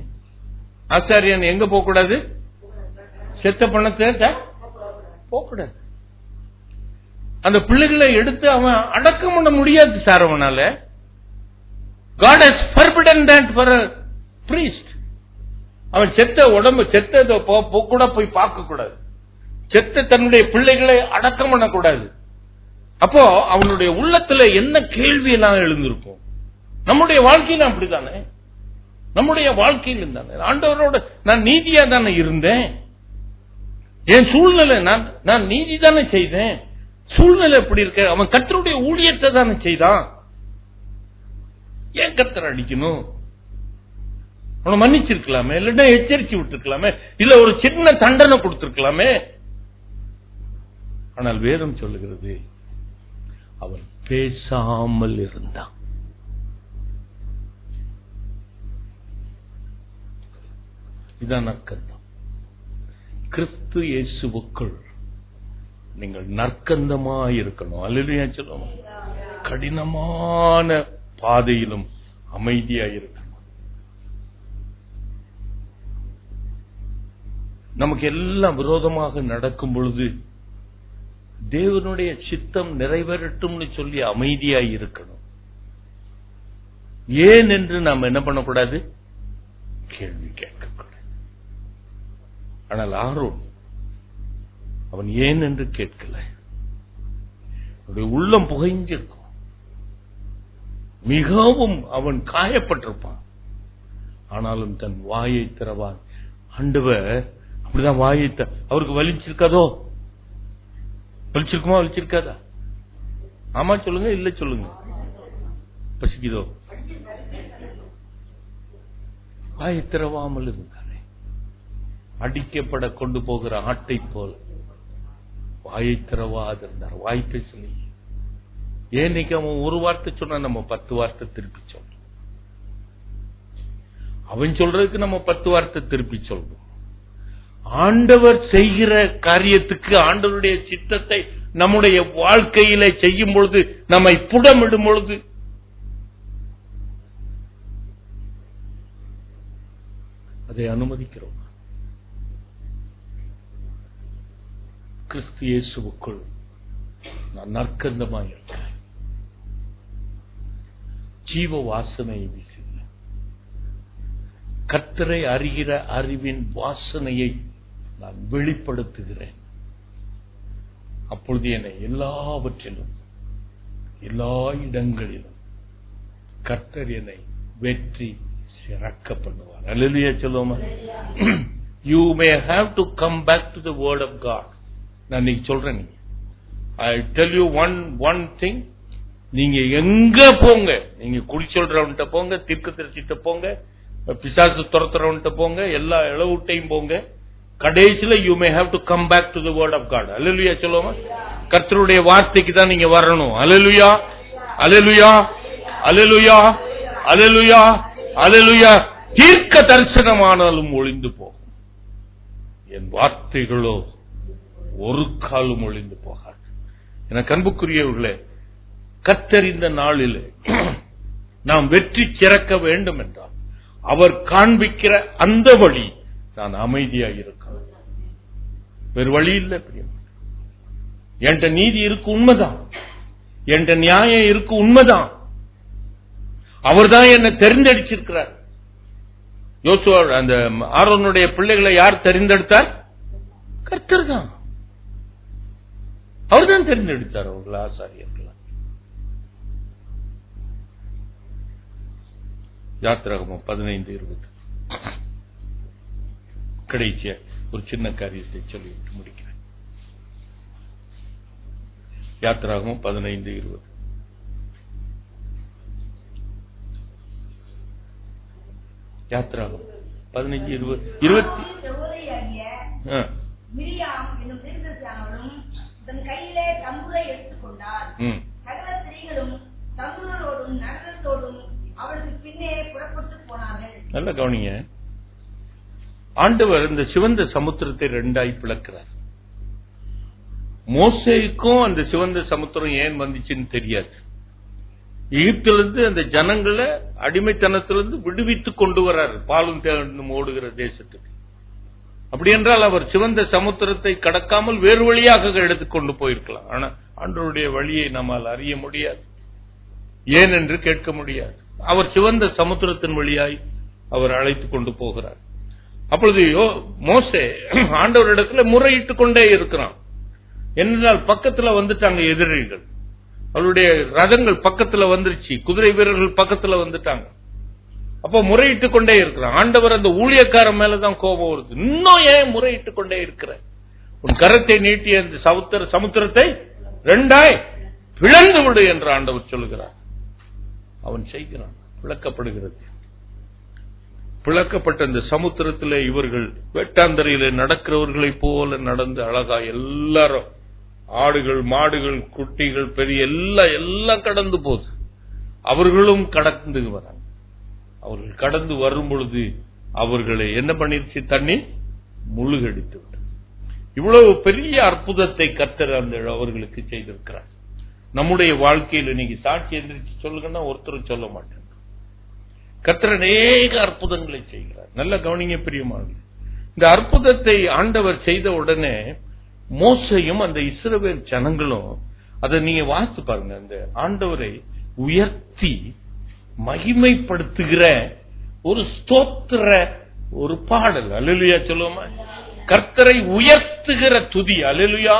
Speaker 2: ஆசாரியன் எங்க போக கூடாது? செத்த பணத்தை போகக்கூடாது. அந்த பிள்ளைகளை எடுத்து அவன் அடக்கம் பண்ண முடியாது சார் அவனால. God has forbidden that for a priest. அவன் செத்த உடம்பு செத்த கூட போய் பார்க்க கூடாது. செத்த தன்னுடைய பிள்ளைகளை அடக்கம் பண்ணக்கூடாது. அப்போ அவனுடைய உள்ளத்துல என்ன கேள்வி எல்லாம் எழுந்திருக்கும்? நம்முடைய வாழ்க்கையில அப்படித்தானே. நம்முடைய வாழ்க்கையில் தானே ஆண்டவரோட நான் நீதியா தானே இருந்தேன். என் சூழ்நிலை, நான் நீதி தானே செய்தேன். சூழ்நிலை எப்படி இருக்க? அவன் கர்த்தருடைய ஊழியத்தை தானே செய்தான். ஏன் கர்த்தர் அடிக்கணும்? அவனை மன்னிச்சிருக்கலாமே, இல்லைன்னா எச்சரிக்கை விட்டுருக்கலாமே, இல்ல ஒரு சின்ன தண்டனை கொடுத்திருக்கலாமே. ஆனால் வேதம் சொல்லுகிறது அவன் பேசாமல் இருந்தான். இதான் நற்கந்தம். கிறிஸ்து இயேசுவுக்குள் நீங்கள் நற்கந்தமாய் இருக்கணும். அல்லேலூயா சொல்லுவோம். கடினமான பாதையிலும் அமைதியாய் இருக்கணும். நமக்கு எல்லாம் விரோதமாக நடக்கும் பொழுது தேவனுடைய சித்தம் நிறைவேறட்டும்னு சொல்லி அமைதியாய் இருக்கணும். ஏன் என்று நாம் என்ன பண்ணக்கூடாது? கேள்வி கேட்கக்கூடாது. ஆனால் ஆரோன் அவன் ஏன் என்று கேட்கல. அவனுடைய உள்ளம் புகைஞ்சிருக்கும். மிகவும் அவன் காயப்பட்டிருப்பான். ஆனாலும் தன் வாயை திறவான். ஆண்டவர் அப்படிதான் வாயை அவருக்கு வலிச்சிருக்காதோ? வலிச்சிருக்குமா? வலிச்சிருக்காதா? ஆமா சொல்லுங்க, இல்ல சொல்லுங்க. பசிக்குதோ? வாயை திறவாமல் இருந்தானே. அடிக்கப்பட கொண்டு போகிற ஆட்டை போல வாயை திறவாது இருந்தார். வாய் பேசலி. ஏன்னைக்கு அவன் ஒரு வார்த்தை சொன்னா நம்ம 10 வார்த்தை திருப்பி சொல்றோம். அவன் சொல்றதுக்கு நம்ம 10 வார்த்தை திருப்பி சொல்றோம். ஆண்டவர் செய்கிற காரியத்துக்கு, ஆண்டவருடைய சித்தத்தை நம்முடைய வாழ்க்கையில செய்யும் பொழுது, நம்மை புடமிடும் பொழுது அதை அனுமதிக்கிறோம். கிறிஸ்து இயேசுவுக்குள் நான் நற்கந்தமாய் இருக்கிறேன். ஜீவ வாசனை வீசுகிறேன். கர்த்தரை அறிகிற அறிவின் வாசனையை நான் வெளிப்படுத்துகிறேன். அப்பொழுது என்னை எல்லாவற்றிலும், எல்லா இடங்களிலும் கர்த்தர் என்னை வெற்றி சிறக்க பண்ணுவார். அல்லேலூயா சொல்லுவோமா? You may have to come back to the word of God. நான் இன்னைக்கு சொல்றேன். I tell you one thing. நீங்க எங்க போங்க, நீங்க குடி சொல்றவன்ட்ட போங்க, தீர்க்கதரிசிட்ட போங்க, பிசாசு துரத்துறவன்ட்ட போங்க, எல்லா இளவுட்டையும் போங்க, கடைசியில you may have to come back to the word of God. அல்லேலூயா சொல்லுவோமா? கர்த்தருடைய வார்த்தைக்கு தான் நீங்க வரணும். அல்லேலூயா, அல்லேலூயா, அல்லேலூயா, அல்லேலூயா, அல்லேலூயா. தீர்க்க தரிசனமானாலும் ஒளிந்து போகும், என் வார்த்தைகளோ ஒரு காலும் ஒளிந்து போகாது. எனக்கு அன்புக்குரியவர்களே, கர்த்தர் இந்த நாளிலே நாம் வெற்றி சிறக்க வேண்டும் என்றால் அவர் காண்பிக்கிற அந்த வழி நான் அமைதியாக இருக்கணும். வேறு வழி இல்லை. என்கிட்ட நீதி இருக்கு, உண்மைதான். என்கிட்ட நியாயம் இருக்கு, உண்மைதான். அவர் தான் என்னை தெரிந்தெடுத்திருக்கிறார். யோசுவா அந்த ஆரோனுடைய பிள்ளைகளை யார் தெரிந்தெடுத்தார்? கர்த்தர் தான். அவர் தான் தெரிந்தெடுத்தார் அவர்கள் ஆசாரியர்கள். யாத்திராகமம் 15:20. கடைசியா ஒரு சின்ன காரியத்தை சொல்லிவிட்டு முடிக்கிறேன். யாத்திராகமம் 15:20. யாத்திராகம் 15:20.
Speaker 3: மிரியாம் என்னும் தீர்க்கதரிசியானவளும் தன் கையிலே தம்புரை எடுத்துக்கொண்டார். சகல ஸ்திரீகளும் தம்புரோடும் நடனத்தோடும் அவளுக்கு பின்னே புறப்பட்டு போனார்கள்.
Speaker 2: நல்ல கவனிங்க. ஆண்டவர் இந்த சிவந்த சமுத்திரத்தை ரெண்டாய் பிளக்கிறார். மோசேக்கும் அந்த சிவந்த சமுத்திரம் ஏன் வந்துச்சுன்னு தெரியாது. எகிப்திலிருந்து அந்த ஜனங்களை அடிமைத்தனத்திலிருந்து விடுவித்துக் கொண்டு வர்றார் பாலும் தேனும் ஓடுகிற தேசத்துக்கு. அப்படி என்றால் அவர் சிவந்த சமுத்திரத்தை கடக்காமல் வேறு வழியாக எடுத்துக்கொண்டு போயிருக்கலாம். ஆனா ஆண்டவருடைய வழியை நம்மால் அறிய முடியாது, ஏன் என்று கேட்க முடியாது. அவர் சிவந்த சமுத்திரத்தின் வழியாய் அவர் அழைத்துக் கொண்டு போகிறார். அப்பொழுது மோசே ஆண்டவரிடத்துல முறையிட்டுக் கொண்டே இருக்கிறான். என்றால் பக்கத்துல வந்துட்டாங்க எதிரிகள், அவருடைய ரதங்கள் பக்கத்துல வந்துருச்சு, குதிரை வீரர்கள் பக்கத்துல வந்துட்டாங்க. அப்ப முறையிட்டுக் கொண்டே இருக்கிறான். ஆண்டவர் அந்த ஊழியக்காரன் மேலதான் கோபம் வருது. இன்னும் ஏன் முறையிட்டுக் கொண்டே இருக்கிற? உன் கரத்தை நீட்டி அந்த சமுத்திரத்தை ரெண்டாய் பிளந்து விடு என்று ஆண்டவர் சொல்லுகிறார். அவன் செய்கிறான். பிளக்கப்படுகிறது. பிளக்கப்பட்ட அந்த சமுத்திரத்திலே இவர்கள் வெட்டாந்தரையில நடக்கிறவர்களை போல நடந்து அழகா எல்லாரும் ஆடுகள் மாடுகள் குட்டிகள் பெரிய எல்லாம் கடந்து போகுது. அவர்களும் கடந்து வராங்க. அவர்கள் கடந்து வரும் பொழுது அவர்களை என்ன பண்ணிருச்சு? தண்ணி முழுகடித்து விட்டது. இவ்வளவு பெரிய அற்புதத்தை கர்த்தர் அந்த அவர்களுக்கு செய்திருக்கிறார். நம்முடைய வாழ்க்கையில் இன்னைக்கு சாட்சி எந்திரிச்சு சொல்லுங்கன்னா ஒருத்தரும் சொல்ல மாட்டாங்க. கர்த்தர் அநேக அற்புதங்களை செய்கிறார். நல்ல கவனிங்க பிரியமானவர்களே. இந்த அற்புதத்தை ஆண்டவர் செய்த உடனே மோசேயும் அந்த இஸ்ரவேல் ஜனங்களும் அதை நீங்க வாசித்து பாருங்க. அந்த ஆண்டவரை உயர்த்தி மகிமைப்படுத்துகிற ஒரு ஸ்தோத்திர ஒரு பாடல். அல்லேலூயா சொல்லுவோமா? கர்த்தரை உயர்த்துகிற துதி. அல்லேலூயா.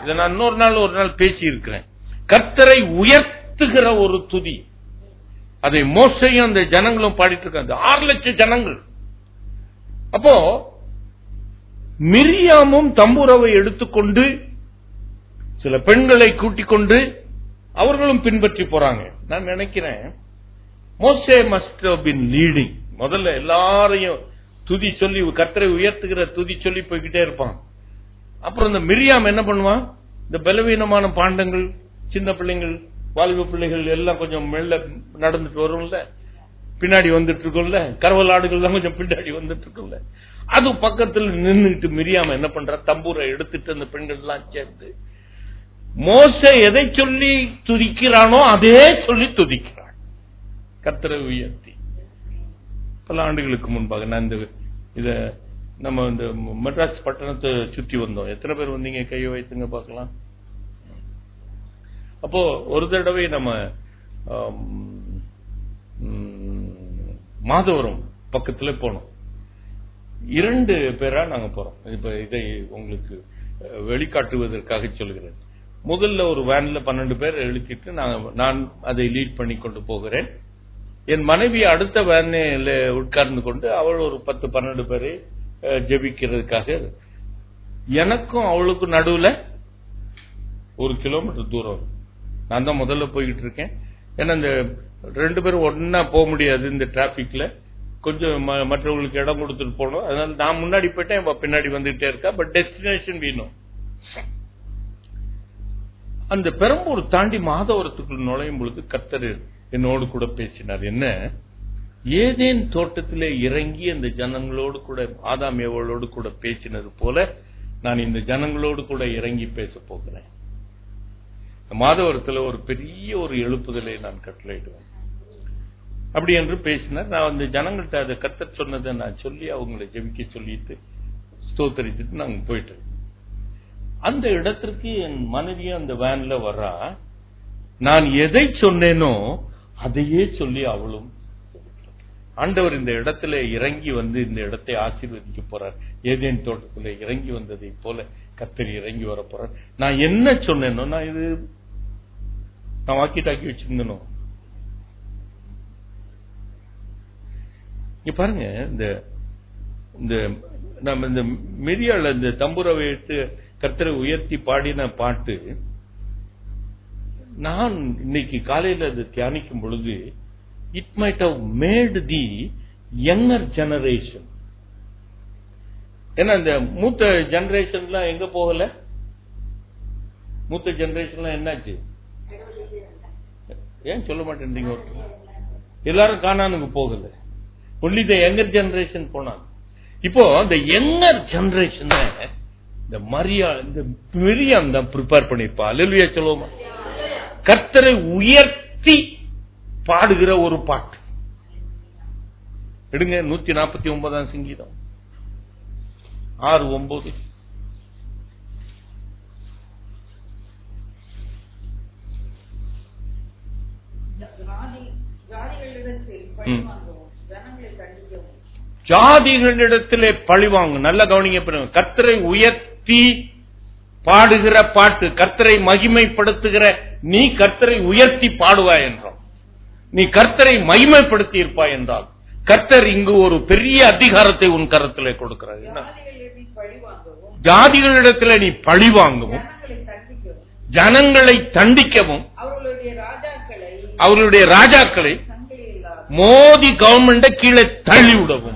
Speaker 2: இதை நான் ஒரு நாள் பேசி இருக்கிறேன். கர்த்தரை உயர்த்துகிற ஒரு துதி. அதை மோசேயும் அந்த ஜனங்களும் பாடிட்டு இருக்காங்க. 6 லட்சம் ஜனங்கள். அப்போ மிரியாமும் தம்புரவை எடுத்துக்கொண்டு சில பெண்களை கூட்டிக் கொண்டு அவர்களும் பின்பற்றி போறாங்க. நான் நினைக்கிறேன் மோசே மஸ்ட் ஹவ் பீன் லீடிங். முதல்ல எல்லாரையும் துதி சொல்லி கர்த்தரை உயர்த்துகிற துதி சொல்லி போய்கிட்டே இருப்பான். அப்புறம் இந்த மிரியாம் என்ன பண்ணுவான்? இந்த பலவீனமான பாண்டங்கள், சின்ன பிள்ளைங்கள், வாலிப பிள்ளைகள் எல்லாம் கொஞ்சம் மெல்ல நடந்துட்டு வரும்ல, பின்னாடி வந்துட்டு இருக்கும்ல, கரவல் ஆடுகள் தான் கொஞ்சம் பின்னாடி வந்துட்டு இருக்கும்ல, அது பக்கத்தில் நின்றுட்டு மிரியாம என்ன பண்ற? தம்பூரை எடுத்துட்டு அந்த பெண்கள் எல்லாம் சேர்ந்து மோசே எதை சொல்லி துதிக்கிறானோ அதே சொல்லி துதிக்கிறான். கர்த்தரை உயர்த்தி. பல ஆண்டுகளுக்கு முன்பாக நான் இத நம்ம இந்த மெட்ராஸ் பட்டணத்தை சுத்தி வந்தோம். எத்தனை பேர் வந்தீங்க? கையை வைத்துங்க பார்க்கலாம். அப்போ ஒரு தடவை நம்ம மாதவரம் பக்கத்துல போனோம். 2 பேரா நாங்க போறோம். இப்ப இதை உங்களுக்கு வெளிக்காட்டுவதற்காக சொல்கிறேன். முதல்ல ஒரு வேன்ல 12 பேர் எழுதிட்டு நான் அதை லீட் பண்ணி கொண்டு போகிறேன். என் மனைவி அடுத்த வேனில் உட்கார்ந்து கொண்டு அவள் ஒரு 10-12 பேரை ஜெபிக்கிறதுக்காக, எனக்கும் அவளுக்கும் நடுவுல 1 கிலோமீட்டர் தூரம். நான் தான் முதல்ல போய்கிட்டு இருக்கேன். ஏன்னா இந்த 2 பேரும் ஒன்னா போக முடியாது இந்த டிராபிக்ல, கொஞ்சம் மற்றவங்களுக்கு இடம் கொடுத்துட்டு போகணும். அதனால நான் முன்னாடி போயிட்டேன், பின்னாடி வந்துகிட்டே இருக்கா. பட் டெஸ்டினேஷன் வேணும். அந்த பெரம்பூர் தாண்டி மாதவரத்துக்குள் நுழையும் பொழுது கர்த்தர் என்னோடு கூட பேசினார். என்ன, ஏதேன் தோட்டத்திலே இறங்கி அந்த ஜனங்களோடு கூட ஆதாம் ஏவாளோடு கூட பேசினது போல நான் இந்த ஜனங்களோடு கூட இறங்கி பேச போகிறேன். மாதவரத்தில் ஒரு பெரிய ஒரு எழுப்புதலை நான் கட்டளையிடுவேன் அப்படி என்று பேசினார். நான் அந்த ஜனங்கள்ட்ட அதை கர்த்தர் சொன்னதை நான் சொல்லி அவங்களை ஜெபிக்க சொல்லிட்டு ஸ்தோத்தரிச்சுட்டு நாங்க போயிட்டோம். அந்த இடத்திற்கு என் மனைவியும் அந்த வேன்ல வர்றா. நான் எதை சொன்னேனோ அதையே சொல்லி அவளும், ஆண்டவர் இந்த இடத்துல இறங்கி வந்து இந்த இடத்தை ஆசீர்வதிக்க போறார். ஏதேன் தோட்டத்துல இறங்கி வந்ததை போல கர்த்தர் இறங்கி வர போறார். நான் என்ன சொன்னேனோ, நான் வாக்கி டாக்கி வச்சிருந்தேனோ. இங்க பாருங்க, இந்த நம்ம இந்த மிரியால இந்த தம்புரவை எடுத்து கர்த்தரை உயர்த்தி பாடின பாட்டு, நான் இன்னைக்கு காலையில் அது தியானிக்கும் பொழுது, it might have made the younger generation. ஏன்னா இந்த மூத்த ஜெனரேஷன்லாம் எங்க போகல? மூத்த ஜெனரேஷன்லாம் என்னாச்சு? ஏன் சொல்ல மாட்டேன்றீங்க? எல்லாரும் கானானுக்கு போகல, ஒன்லி த யங்கர் ஜெனரேஷன் போனாங்க. இப்போ இந்த யங்கர் ஜெனரேஷன் இந்த மிரியாம் தான் ப்ரிப்பேர் பண்ணிருப்பா. அல்லேலூயா சொல்லுவோமா? கர்த்தரை உயர்த்தி பாடுகிற ஒரு பாட்டு எடுங்க. 149ஆம் சங்கீதம் 6-9. ஜாதிகளிடத்திலே பழிவாங்க. நல்ல கவனிங்க. கர்த்தரை உயர்த்தி பாடுகிற பாட்டு, கர்த்தரை மகிமைப்படுத்துகிற நீ கர்த்தரை உயர்த்தி பாடுவாய் என்றால், நீ கர்த்தரை மகிமைப்படுத்தி இருப்பாய் என்றால், கர்த்தர் இங்கு ஒரு பெரிய அதிகாரத்தை உன் கரத்திலே கொடுக்கிறார். ஜாதிகளிடத்திலே நீ பழி வாங்கவும், ஜனங்களை தண்டிக்கவும், அவர்களுடைய ராஜாக்களை மோதி கவர்மெண்ட கீழே தள்ளி விடவும்.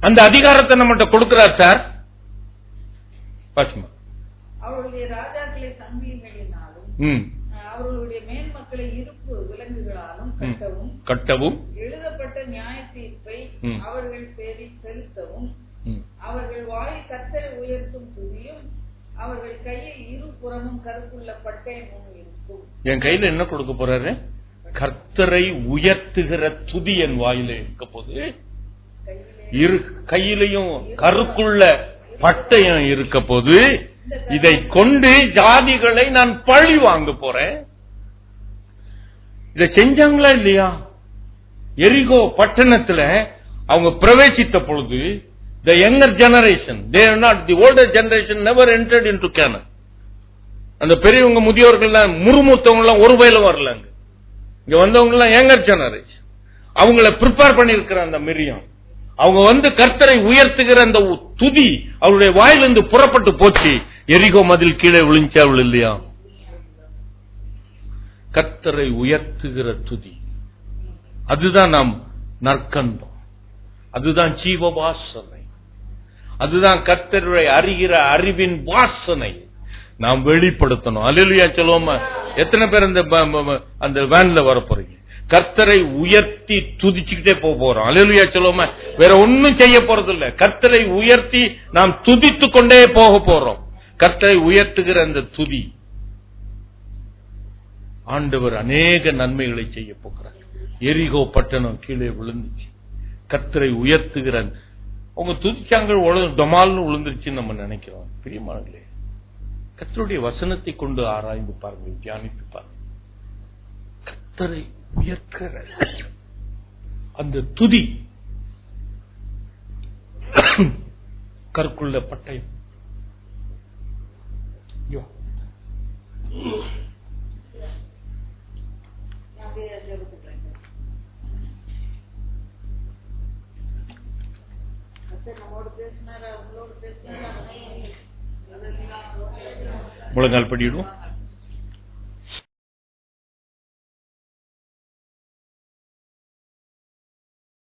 Speaker 2: அந்த அதிகாரத்தை நம்மகிட்ட கொடுக்கிறார் சார். பசுமா
Speaker 1: அவருடைய ராஜாக்களை சங்கிலிகளினாலும் அவர்களுடைய மேன்மக்களை இருப்பு விலங்குகளாலும் கட்டவும் எழுதப்பட்ட நியாய தீர்ப்பை அவர்கள் பேரில் செலுத்தவும், அவர்கள் வாய் கர்த்தரை உயர்த்தும் துதியும், அவர்கள் கையில் இருபுறமும் கருப்புள்ள பட்டயமும் இருக்கும். என் கையில என்ன கொடுக்க போறாரு? கர்த்தரை உயர்த்துகிற துதி என் வாயில இருக்க போது, இரு கையிலையும் கருக்குள்ள பட்டயம் இருக்க போது, இதை கொண்டு ஜாதிகளை நான் பழி வாங்க போறேன். இதை செஞ்சாங்களா இல்லையா? எரிகோ பட்டணத்துல அவங்க பிரவேசித்த பொழுது, the younger generation, they are not, the older generation never entered into Canaan. அந்த பெரியவங்க முதியோர்கள் முறுமுத்தவங்க எல்லாம் ஒரு வயல வரல. இங்க வந்தவங்க எல்லாம் யங்கர் ஜெனரேஷன். அவங்களை ப்ரிப்பேர் பண்ணிருக்கிற அந்த மிரியாம், அவங்க வந்து கர்த்தரை உயர்த்துகிற அந்த துதி அவருடைய வாயிலிருந்து புறப்பட்டு போச்சு. எரிகோ மதில் கீழே விழுந்துச்சு அவள் இல்லையா? கர்த்தரை உயர்த்துகிற துதி, அதுதான் நாம் நற்கந்தம், அதுதான் ஜீவ வாசனை, அதுதான் கர்த்தரை அறிகிற அறிவின் வாசனை நாம் வெளிப்படுத்தணும். அல்லேலூயா சொல்லுவோமா? எத்தனை பேர் அந்த வேன்ல வர போறீங்க? கர்த்தரை உயர்த்தி துதிச்சுக்கிட்டே போறோம். அல்லேலூயா சொல்லுவோமா? வேற ஒன்னும் செய்ய போறது இல்ல. கர்த்தரை உயர்த்தி நாம் துதித்து கொண்டே போக போறோம். கர்த்தரை உயர்த்துகிற அந்த துதி, ஆண்டவர் அநேக நன்மைகளை செய்ய போகிறார். எரிகோ பட்டணம் கீழே விழுந்துச்சு. கர்த்தரை உயர்த்துகிற அவங்க துதிச்சாங்க, டொமால்னு விழுந்துருச்சுன்னு நம்ம நினைக்கிறோம். பிரியமானங்களே, கர்த்தருடைய வசனத்தை கொண்டு ஆராய்ந்து பாருங்கள், தியானித்து பாருங்கள். கர்த்தரை உயர்த்துகிற அந்த துதி, கற்குள்ள பட்டயம்.
Speaker 2: முழங்கால் படியிடுவோம்.